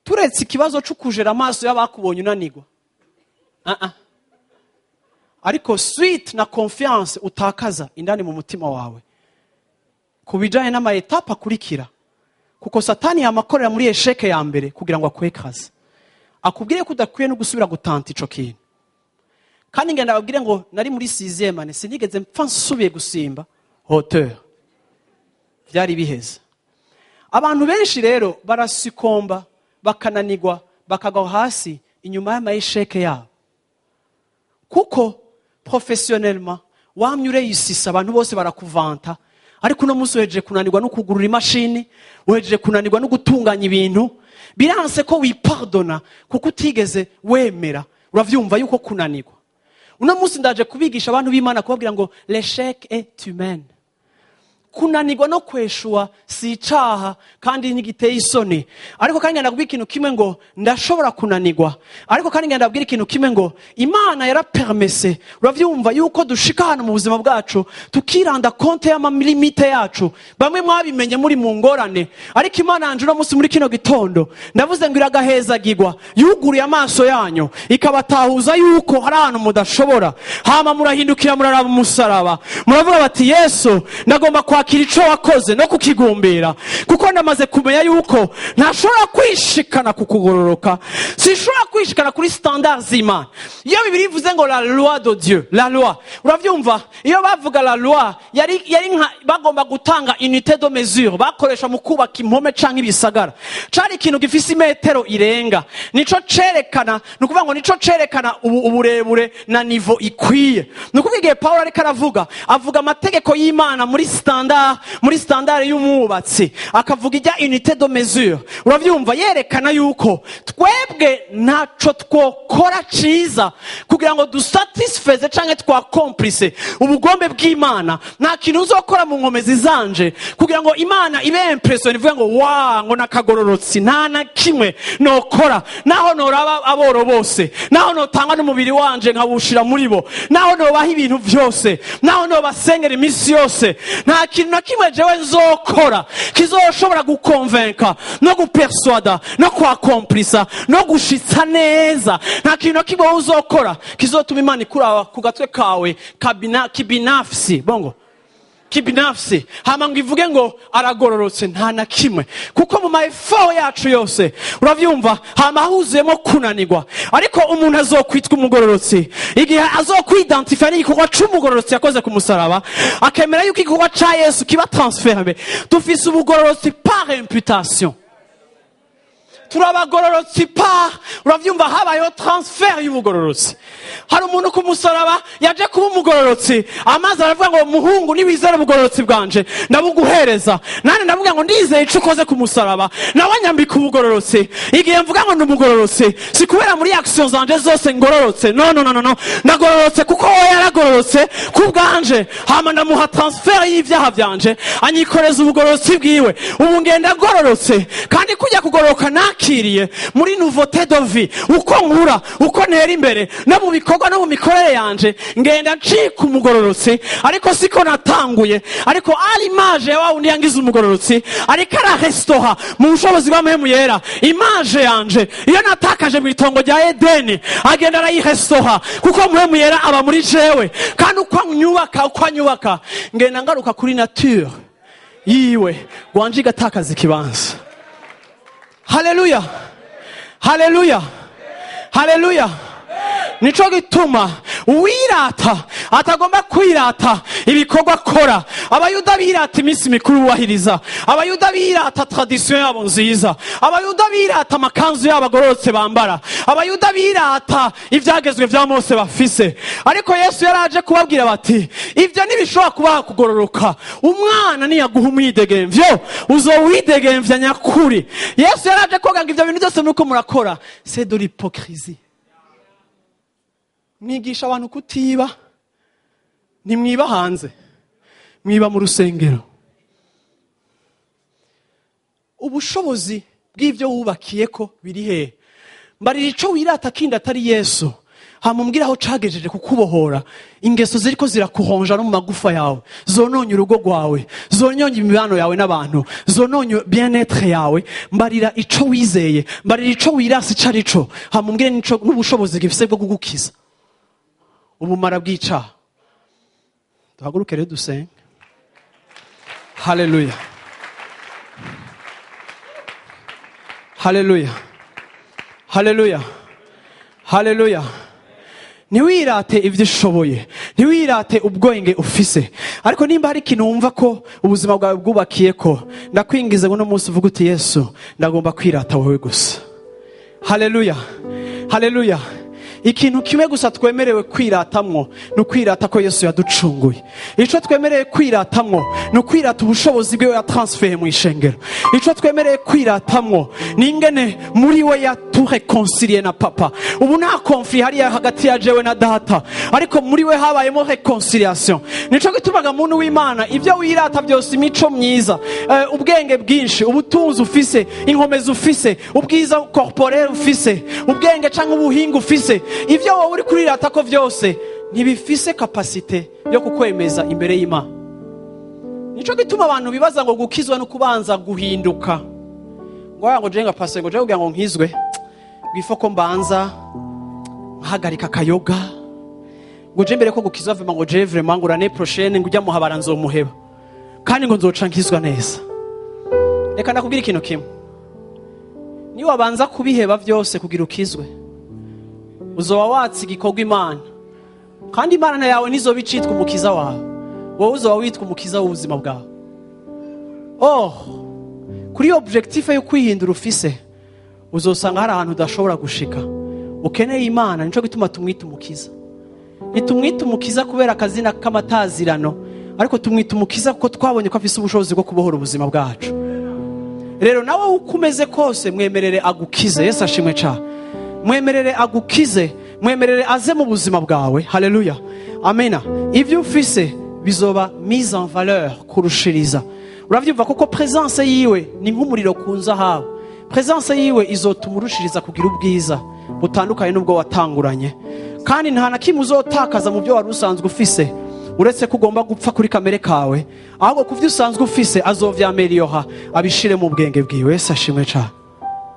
Turetse ikibazo cyo kujera amaso y'abakubonye unanigwa, ariko sweet na confiance utakaza indani mu mutima wawe kubijanye n'ama etape akurikira, kuko satani yamakorera muri esheke ya mbere kugira ngo akwekaze, akubwire ko udakwiye no gusubira gutanta ico kintu. Kandi ngenda babwire ngo nari muri 6e année sinigeze mpfa nsubiye gusimba hauteur, byari biheze. abantu benshi rero barasikomba bakananirwa bakagwa hasi inyuma y'amayesheke yabo, kuko professionnellement wamye ureyisisa abantu bose barakuvanta, ariko uno munsi uhejeje kunanirwa no kugurura imashini, uhejeje kunanirwa no gutunganya ibintu, biranse ko wipardona kuko utigeze wemera. Uravyumva yuko kunanirwa. Uno munsi ndaje kubigisha abantu b'Imana kubabwira ngo l'échec est humain. Kunanirwa no kweshua si icaha kandi ntigiteye isoni, ariko kandi ndabwira ikintu kimwe ngo ndashobora kunanirwa, ariko kandi ndabwira ikintu kimwe ngo Imana yarapermise. Uravyumva yuko dushika hano mu buzima bwacu tukiranda konte y'amalimite yacu. Bamwe mwabimenye muri mu ngorane, ariko Imana yanje no munsi muri kino gitondo ndavuze ngo iragahezagirwa, yuguruye amaso yanyu ikabatahuza yuko hari ahantu mudashobora, hama murahindukira muraraba umusaraba, muravuga bati Yesu ndagomba kwakira ico wakoze no kukigumbira, kuko ndamaze kumenya yuko ntashobora kwishikana kukugororoka, sishobora kwishikana kuri standards z'Imana. Iyo Bibiliya ivuze ngo la loi de Dieu, la loi, uravyumva, iyo bavuga la loi yari bagomba gutanga unité de mesure bakoresha mu kubaka impome canke ibisagara, cari ikintu gifise imetero irenga, nico cerekana, nukuvuga ngo nico cerekana uburebure na niveau ikwiye. Nukuvuga igihe Paulo ariko aravuga, avuga amategeko y'Imana muri standard y'umubatsi, akavuga ijya unité de mesure. Uravyumva, yerekana yuko twebwe ntaco twokora ciza kugira ngo dusatisfeze canke twakomplise ubugombe bw'Imana. Nta kintu uzokora mu nkomezi zanje kugira ngo Imana ibe impression ivuga ngo ngo nakagororotsi. Nta na kimwe nokora, naho noraba aboro bose, naho notanga n'umubiri wanje nkawushira muri bo, naho nobaha ibintu vyose, naho nobasengera imisi yose, nta kintu na kimwe jewe nzokora kizoshobora gukonvenka no gupersuada no kwakomplisa no gushitsa neza. Nta kintu na kimwe uzokora kizotuma Imana ikuraba ku gatwe kawe kibinafsi, bongo kibinafsi, hama ngo ivuge ngo aragororotse. Nta na kimwe, kuko mu maefort yacu yose, uravyumva, hama huzuyemo kunanirwa. Ariko umuntu azokwitwa umugororotsi igihe azokwidentifya n'igikorwa c'umugororotsi yakoze ku musaraba, akemera yuko igikorwa ca Yesu kiba transféré. Dufise ubugororotsi par imputation, turabagororotsi uravyumva, habayeho transfer y'ubugororotsi. Hari umuntu ku musaraba yaje kuba umugororotsi, amazi aravuga ngo muhungu niwizera ubugororotsi bwanje ndabuguhereza. Nane ndavuga ngo ndizeye ico ukoze ku musaraba nawe nyambika ubugororotsi. Igihe mvuga ngo ndumugororotsi si kubera muri action zanje zose ngororotse, no ndagororotse kuko we yaragororotse ku bwanje, hama ndamuha transfer y'ivyaha vyanje anyikoreza ubugororotsi bwiwe. Ubu ngenda gororotse, kandi kujya kugororoka nakiriye muri nouveauté de vie, uko nkura, uko ntera imbere no mu bikorwa no mu mikorere yanje, ngenda ncika umugororotsi. Ariko siko natanguye, ariko ari image ya wundi yangize umugororotsi ariko ararestoha mu bushobozi bw'amahemu yera image yanje. Iyo natakaje mu itongo rya Edeni, agenda arayirestoha kuko amahemu yera aba muri jewe, kandi uko anyubaka ngenda ngaruka kuri nature yiwe gwanje igatakaza ikibanza. Haleluya, haleluya, haleluya. Nico gituma uwirata atagomba kwirata ibikorwa akora. Abayuda birata iminsi mikuru bubahiriza, abayuda birata tradition yabo nziza, abayuda birata amakanzu yabo agororotse bambara, abayuda birata ivyagezwe vya Mose bafise. Ariko Yesu yaraje kubabwira bati ivyo ntibishobora kubaha kugororoka. Umwana niyaguha umwidegemvyo uzowidegemvya nyakuri. Yesu yaraje koga ngo ivyo bintu byose nuko murakora c'est de l'hypocrisie. Mwigisha abantu kutiba, ntimwiba hanze, mwiba mu rusengero. Ubushobozi bw'ivyo wubakiyeko biri he? Mbarira ico wirata kindi atari Yesu, hamumbwira aho cagejeje kukubohora. Ingeso ziriko zirakuhonja no mu magufa yawe, zononye urugo rwawe, zononye imibano yawe n'abantu, zononye bien-être yawe. Mbarira ico wizeye, mbarira ico wirasi carico, hamumbwire nico n'ubushobozi gifise bwo kugukiza ubumara bw'icaha. Duhaguruke rero dusenge. Haleluya, haleluya, haleluya, haleluya. Ntiwirate ivyo ushoboye, ntiwirate ubwenge ufise, ariko nimba hari ikintu wumva ko ubuzima bwawe bwubakiye ko, ndakwingize ngo uno munsi uvuge uti Yesu ndagomba kwirata wowe gusa. Haleluya, haleluya. Ikintu kimwe gusa twemerewe kwiratamwo ni ukwirata ko Yesu yaducunguye. Ico twemereye kwiratamwo ni ukwirata ubushobozi bwe yatransfere mu ishengero. Ico twemereye kwiratamwo ni ingene muri we yatureconcilier na papa. Ubu nta conflit hari hagati ya jewe na data, ariko muri we habayemo reconciliation. Nico gitumaga muntu w'Imana ivyo wirata byose, imico myiza, ubwenge bwinshi, ubutunzi ufise, inkomezi ufise, ubwiza corporel ufise, ubwenge canke ubuhinga ufise, ivyo wowe uri kurirata ko vyose ntibifise kapasite yo kukwemeza imbere y'Imana. Nico gituma abantu bibaza ngo gukizwa no kubanza guhinduka. Ngo jenga pase ngo kugira ngo nkizwe bifo ko mbanza hagarika kayoga. Ngo je mbere ko gukizwa vema ngo je vraiment ngo l'année prochaine ngo ujya muhabara nzomuheba. Kandi ngo nzoca nkizwa neza. Reka nakubwira ikintu kimwe. Ni wabanza kubiheba vyose kugira ukizwe, uzoba watsi gikorwa Imana, kandi Imana yawe nizo bicitwa umukiza wawe. Wowe uzoba witwa umukiza w'ubuzima bwawe. Kuri objectif yo kwihindura ufise, uzosanga hari ahantu udashobora gushika. Ukeneye Imana, nico gituma tumwita umukiza. Nitumwita umukiza kubera akazina k'amatazirano, ariko tumwita umukiza kuko twabonye ko afise ubushobozi bwo kubohora ubuzima bwacu. Rero nawe ukumeze kose mwemerere agukize. Yesu ashimwe cyane. Mwemerere agukize, mwemerere aze mu buzima bwawe. Haleluya, amena. Ivyo ufise bizoba mise en valeur kurushiriza. Uravyumva kuko presence yiwe ni nk'umuriro kunza hawe. Presence yiwe izotuma urushiriza kugira ubwiza butandukanye n'ubwo watanguranye, kandi nta na kimwe uzotakaza mu byo wari usanzwe ufise, uretse ko ugomba gupfa kuri kamere kawe, ahubwo kuvyo usanzwe ufise azovyameliora, abishire mu bwenge bwiwe. Yesu ashimwe cyane.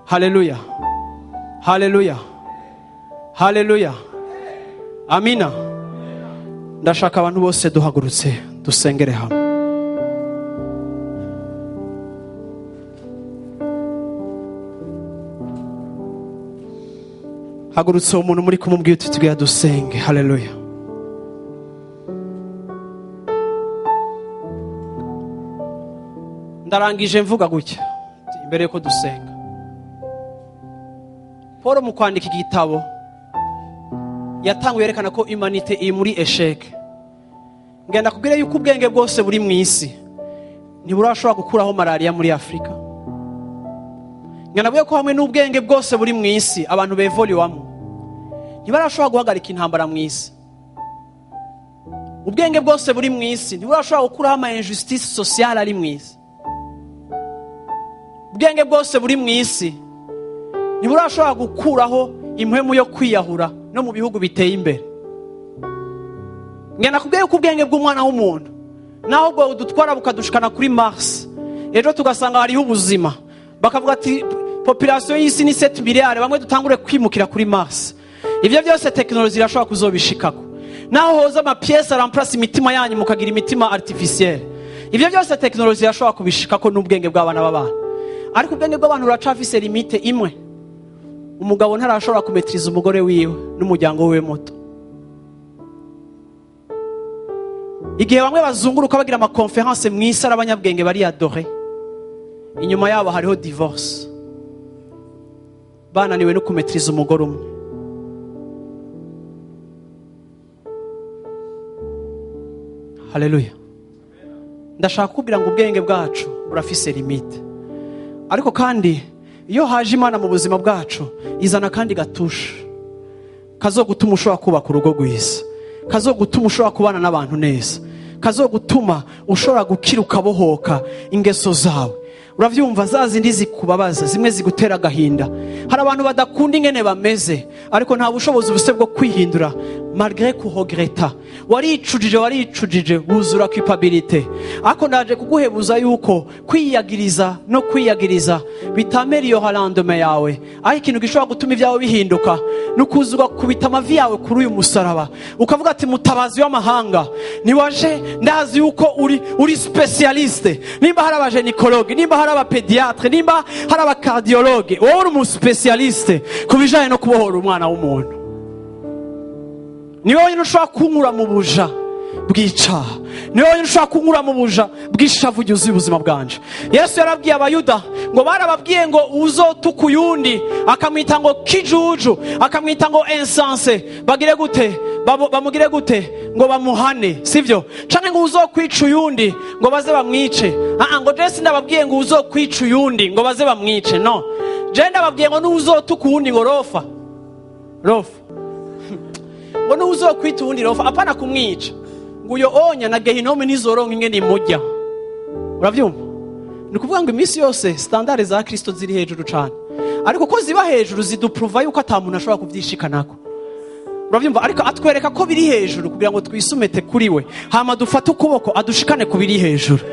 Haleluya, haleluya, haleluya, amina. Ndashaka abantu bose duhagurutse dusengere hamwe. Hagurutse umuntu muri kumubwira uti tugiye dusenge. Haleluya. Ndarangije mvuga gutya imbere yuko dusenga. Paul mu kwandika igitabo yatanguye yerekana ko humanite iri muri échec. Ngenda kubwira yuko ubwenge bwose buri mu isi ntiburashobora gukuraho malaria muri Afrika. Ngenda kubwira ko hamwe n'ubwenge bwose buri mu isi abantu bevoliwamo ntibarashobora guhagarika intambara mu isi. Ubwenge bwose buri mu isi ntiburashobora gukuraho ama injustice sociale ari mu isi. Ubwenge bwose buri mu isi ntiburashobora gukuraho impwemu yo kwiyahura no mu bihugu biteye imbere. Ngena kubwiye ko ubwenge bw'umwana w'umuntu naho bwo udutwara bukadushikana kuri Mars, ejo tugasanga hariho ubuzima, bakavuga ati population y'isi ni 7 miliyari, bamwe dutangure kwimukira kuri Mars. Ivyo byose technology irashobora kuzobishikako. Naho hoza ama pièces remplace imitima yanyu mukagira imitima artificielle. Ivyo byose technology irashobora kubishikako n'ubwenge bw'abana b'abana. Ariko ubwenge bw'abantu buracafise limite imwe. Umugabo ntarashobora kumetriza umugore wiwe n'umuryango wiwe muto. Igihe bamwe bazunguruka bagira ama conference mw'isi abanyabwenge bari adore, inyuma yabo hariho divorce. Bananiwe no kumetriza umugore umwe. Haleluya. Ndashaka kubwira ngo ubwenge bwacu burafise limite, ariko kandi iyo haje Imana mu buzima bwacu izana kandi gatusha kazogutuma ushobora kubaka urugo rwiza, kazogutuma ushobora kubana n'abantu neza, kazogutuma ushobora gukira ukabohoka ingeso zawe. Uravyumva za zindi zikubabaza, zimwe zigutera agahinda. Hari abantu badakunda ingene bameze, ariko nta bushobozi bufite bwo kwihindura malgré kuhogreta. Waricujije wuzura culpabilité. Ako ndaje kuguhebuza yuko kwiyagiriza no kwiyagiriza bitameliora lendemain yawe. Aho ikintu gishobora gutuma ibyawe bihinduka nukuzugwa kubita amavi yawe kuri uyu musaraba, ukavuga ati mutabazi w'amahanga ni waje, ndazi yuko uri specialiste. Nimba hari abagynécologue, nimba hari abapediatre, nimba hari abacardiologue, wowe uri umu specialiste kubijanye no kubohora umwana w'umuntu. Ni wowe ushobora kunkura mu buja, bw'icaha, niwe wenyine ushobora kunkura mu buja bw'ishavu ryuzuye ubuzima bwanje. Yesu yarabwiye abayuda ngo barababwiye ngo uzotuka uyundi akamwita ngo kijuju, akamwita ngo insense, bagire gute? Bamugire gute? Ngo bamuhane, sivyo? Canke ngo uzokwica uyundi ngo baze bamwice. Ngo Jesi ndababwiye ngo uzokwica uyundi ngo baze bamwice. No, je ndababwiye ngo nuzotuka uyundi ngo rofa ngo nuzokwita uyundi rofa, apana kumwica. Ngo uyo onya na gehinomu nizoronka ingene imurya. Uravyumva? Ni kuvuga ngo iminsi yose standard za Kristo ziri hejuru cane, ariko ko ziba hejuru ziduprova yuko ata muntu ashobora kuvyishikanako. Uravyumva? Ariko atwereka ko biri hejuru kugira ngo twisumete kuri we, hama dufate ukuboko adushikane ku biri hejuru.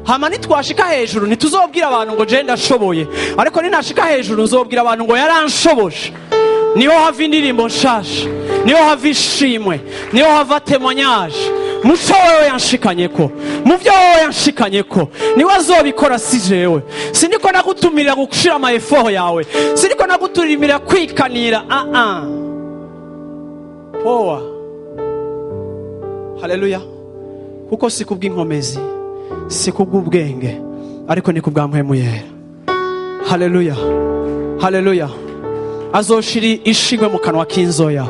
Hama nitwashika hejuru ntituzobwira abantu ngo je ndashoboye, ariko ninashika hejuru nzobwira abantu ngo yaranshoboje. Niho hava indirimbo nshasha, niho hava ishimwe, niho hava témoignage. Muco wewe yanshikanyeko, muvyo wewe yanshikanyeko, niwe azobikora si jewe. Siniko nagutumirira gushira ama effort yawe, siniko naguturimira kwikanira. Poa. Haleluya. Kuko si kubw'inkomezi, si kubw'ubwenge, ariko ni kubwa mpwemu yera. Haleluya. Haleluya. Azoshiri ishimwe mu kanwa k'inzoya,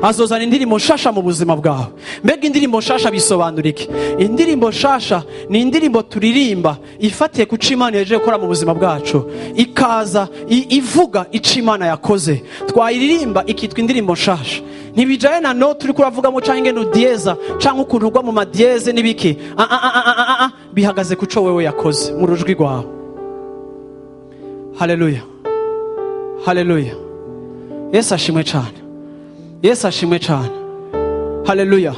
azozana indirimbo nshasha mu buzima bwawe. Mbega indirimbo nshasha bisobanura iki? Indirimbo nshasha ni indirimbo turirimba ifatiye ku Imana yaje gukora mu buzima bwacu, ikaza ivuga ico Imana yakoze, twayiririmba ikitwa indirimbo nshasha. Ntibijaye na no turi kuravugamo canke ngene udieza canke ukuntu ugwa mu madieze nibiki. Bihagaze kuco wewe yakoze mu rujwi rwawe. Haleluya. Haleluya. Yesu ashimwe cyane. Yesu ashimwe cyane. Haleluya.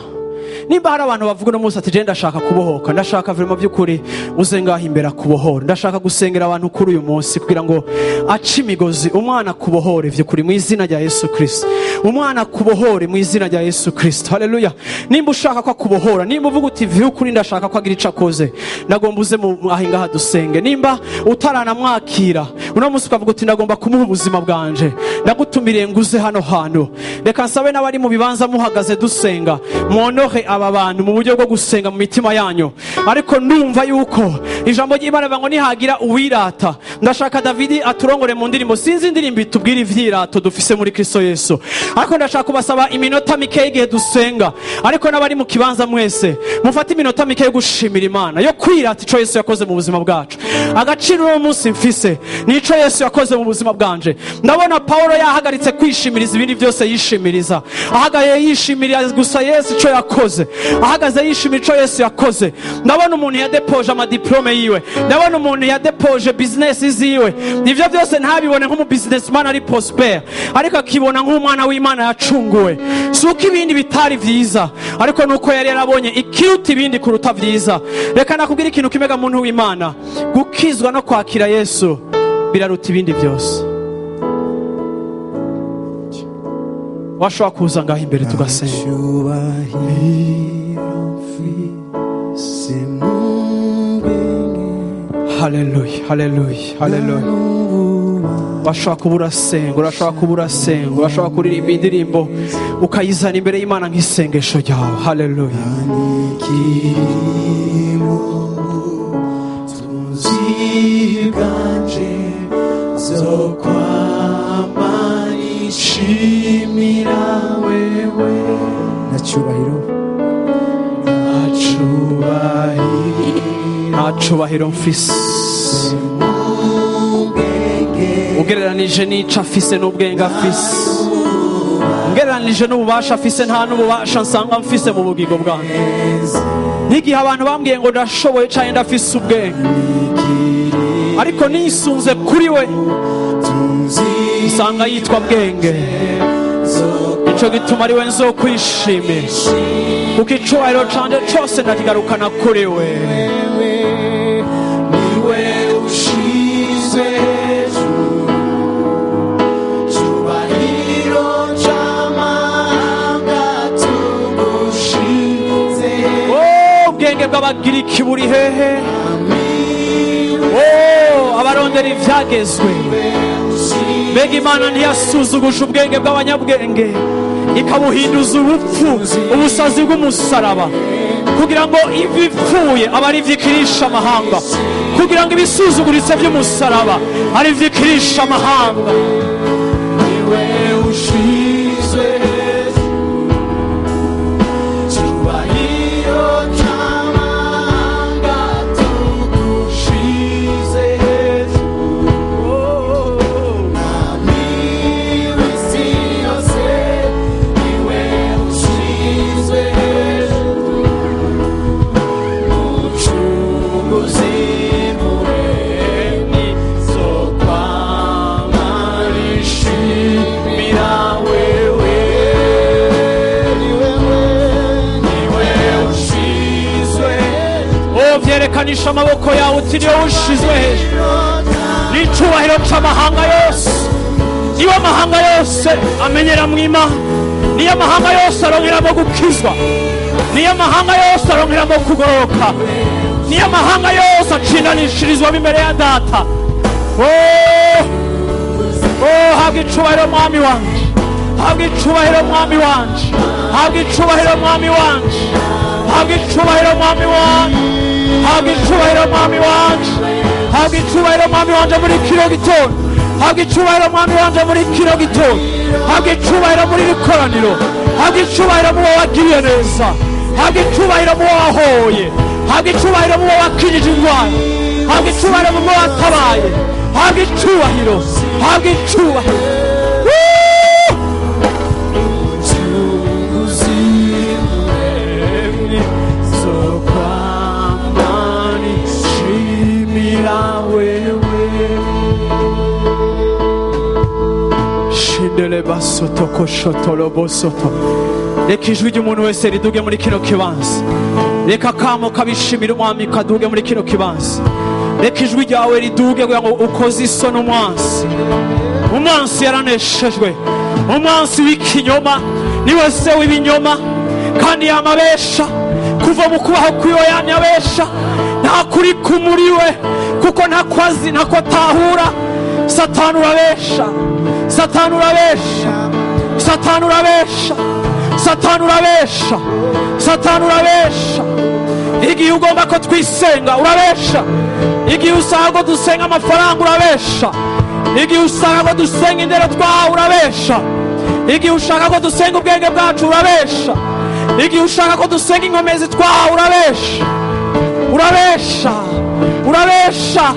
Nimba hari abantu bavuga no Musa ati je ndashaka kubohoka, ndashaka vrema by'ukuri uze ngaho imbere kubohora, ndashaka gusengera abantu kuri uyu munsi kugira ngo aci imigozi, umwana kubohore vy'ukuri mu izina rya Yesu Kristo, umwana kubohore mu izina rya Yesu Kristo. Haleluya. Nimba ushaka kwa kubohora, nimba uvuga uti vy'ukuri ndashaka kwa gira icakoze, ndagomba uze mu ahinga hadusenge. Nimba utaranamwakira uno munsi ukavuga uti ndagomba kumuha ubuzima bwanje, ndagutumiriye nguze hano hantu. Reka nsabe n'abari mu bibanza muhagaze dusenga, muonohe aba bantu mu buryo bwo gusenga mu mitima yanyu. Ariko ndumva yuko ijambo ry'Imana bango nihagira uwirata, ndashaka Davidi aturongore mu ndirimbo, sinzi indirimbo itubwira ivyirato dufise muri Kristo Yesu. Ariko ndashaka kubasaba iminota mike igihe dusenga, ariko n'abari mu kibanza mwese mufate iminota mike yo gushimira Imana, yo kwirata ico Yesu yakoze mu buzima bwacu. Agaciro uwo munsi mfise nico Yesu yakoze mu buzima bwanje. Ndabona Paulo yahagaritse kwishimiriza ibindi byose yishimiriza, ahagaye yishimiriza gusa Yesu ico yakoze, ahagaze yishimira ico Yesu yakoze. Ndabona umuntu yadepoje amadiplome yiwe, ndabona umuntu yadepoje business ziwe, ivyo byose ntabibone nk'umu businessman ari prosper, ariko akibona nk'umwana w'Imana yacunguwe. Suko ibindi bitari vyiza, ariko nuko yari yarabonye ikiruta ibindi kuruta vyiza. Reka nakubwira ikintu kimega muntu w'Imana, gukizwa no kwakira Yesu biraruta ibindi byose. Washobora kuza ngaho imbere tugasenga. Haleluya, haleluya, haleluya. Washobora kuba urasenga, urashobora kuba urasenga, urashobora kuririmba indirimbo ukayizana imbere y'Imana nk'isengesho ryawe. Haleluya. Nacubahiro mfise ugereranije n'ico afise n'ubwenge afise, ugereranije n'ububasha afise nta n'ububasha nsanga mfise mu bugingo bwanjye. N'igihe abantu bambwiye ngo ndashoboye canke ndafise ubwenge, ariko nisunze kuri we nsanga yitwa bwenge. Ico gituma ari we nzokwishimira, kuko icubahiro canje cose ndakigarukana kuri we. Niwe ushizwe hejuru, cubahiro c'amahanga tugushize. Ubwenge bw'Abagiriki buri hehe? Abarondera ivyagezwe. Mbega Imana ntiyasuzuguje ubwenge bw'abanyabwenge, ikabuhinduza ubupfu, ubusazi bw'umusaraba. kugira ngo ibipfuye aba ari vyikirisha amahanga, kugira ngo ibisuzuguritse vy'umusaraba ari vyikirisha amahanga. Niwe ushizwe vyerekaniisha amaboko yawe uti niwe ushizwe hejuru n'icubahiro c'amahanga yose. Niwe amahanga yose amenyera mw'Imana, niyo amahanga yose aronkeramo gukizwa, niyo amahanga yose aronkeramo kugoroka, niyo amahanga yose acindanishirizwamo imbere ya data. Habwa icubahiro mwami wanje, habwa icubahiro mwami wanje, habwa icubahiro mwami wanje, habwa icubahiro mwami wanje, habwa icubahiro mwami wanje, habwa icubahiro mwami wanje muri kino gitondo, habwa icubahiro mwami wanje muri kino gitondo, habwa icubahiro muri ikoraniro, habwa icubahiro mu wagiriye neza, habwa icubahiro mu wahoye, habwa icubahiro mu wakijije indwara, habwa icubahiro mu watabaye, habwa icubahiro, habwa icubahiro. Reka ijwi ry'umuntu wese riduge muri kino kibanza, reka kamo kabishimira umwami kaduge muri kino kibanza, reka ijwi ryawe riduge kugira ngo ukoze isoni umwansi. Umwansi yaraneshejwe, umwansi w'ikinyoma niwe se w'ibinyoma kandi yamabesha, kuva mu kubaho kwiwe yamyabesha, nta kuri kumuriwe kuko ntakwazi ntako tahura. Satani urabesha, Satani urabesha, Satani urabesha, Satani urabesha, Satani urabesha. Igihe ugomba ko twisenga urabesha, igihe usanga ko dusenga amafaranga urabesha, igihe usanga ko dusenga indero twawe urabesha, igihe ushaka ko dusenga ubwenge bwacu urabesha, igihe ushaka ko dusenga inkomezi twawe urabesha, urabesha, urabesha.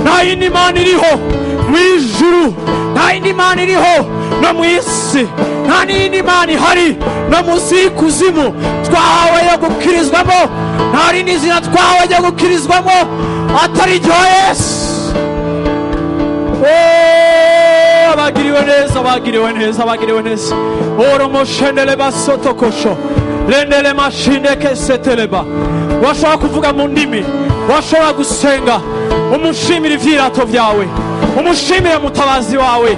Nta yindi mana iriho mu ijuru, nta yindi mana iriho no mu isi, nta n'iyindi mana ihari no munsi y'ikuzimu twahawe yo gukirizwamo, nta rindi zina twahawe ryo gukirizwamo atari ryo Yesu. Abagiriwe neza, abagiriwe neza, abagiriwe neza. Oromoshendele basotokosho rendele mashinde keseteleba. Washobora kuvuga mu ndimi, washobora gusenga, umushimire ivyirato vyawe, umushimire mutabazi wawe.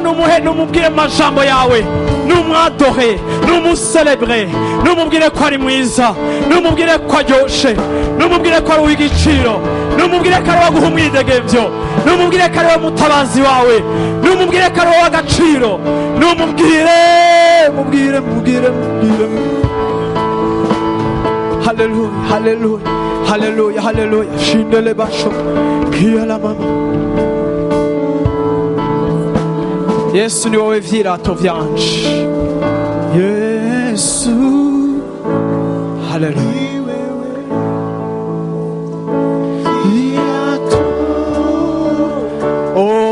Numuhe, numubwire amajambo yawe, numwadohe, numuselebre, numubwire ko ari mwiza, numubwire ko aryoshe, numubwire ko ari uw'igiciro, numubwire ko ari waguha umwidegemvyo, numubwire ko ari mutabazi wawe, numubwire ko ari w'agaciro, numubwire, mubwire, mubwire, mubwire. Hallelujah, hallelujah, hallelujah, hallelujah. Shindele basho, kia la mama. Yesu ni wowe vyirato vyanje, Yesu. Hallelujah.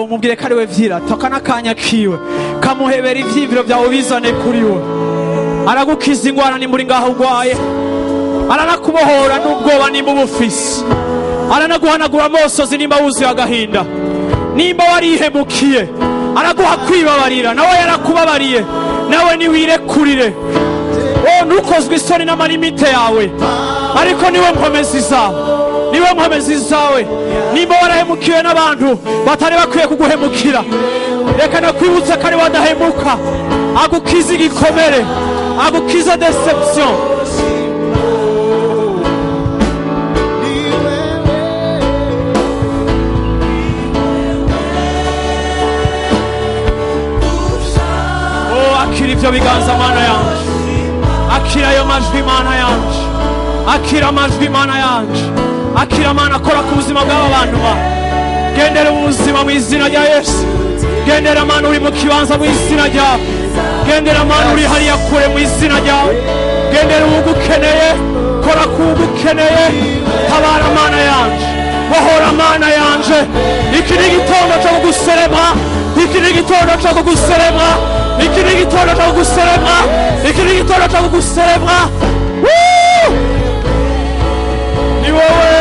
Mubwire ko ari we vyirato, akana kanya kiwe kamuhebera ivyiviro vyawe bizane kuri we. Aragukiza ingwara nimba uri ngaho urwaye, aranakubohora n'ubwoba nimba ubufise, aranaguhanagura amosozi nimba wuzuye agahinda, nimba warihemukiye araguha kwibabarira, nawe yarakubabariye, nawe niwirekurire. Ntukozwe isoni n'amalimite yawe, ariko niwe nkomezi zawe, niwe nkomezi zawe. Nimba warahemukiwe n'abantu batari bakwiye kuguhemukira, reka nakwibutse ko ari wadahemuka, agukiza igikomere, agukiza deception. Akira ivyo biganza mana yanje, akira ayo majwi mana yanje, akira amajwi Imana yanje, akira Mana akora ku buzima bw'aba bantu bawe. Gendera ubuzima mu izina rya Yesu. Gendera Mana uri mu kibanza mu izina ryawe. Gendera Mana uri hariya kure mu izina ryawe. Gendera ugukeneye, kora ku ugukeneye, tabara Mana yanje, bohora Mana yanje. Iki ni igitondo cyo kuguserema, iki ni igitondo cyo kuguserema, iki ni igitondo cyo kuguserema, iki ni igitondo cyo kuguserema. Ni wowe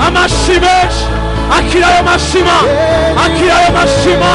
amashimesh, akira ayo mashima, akira ayo mashima.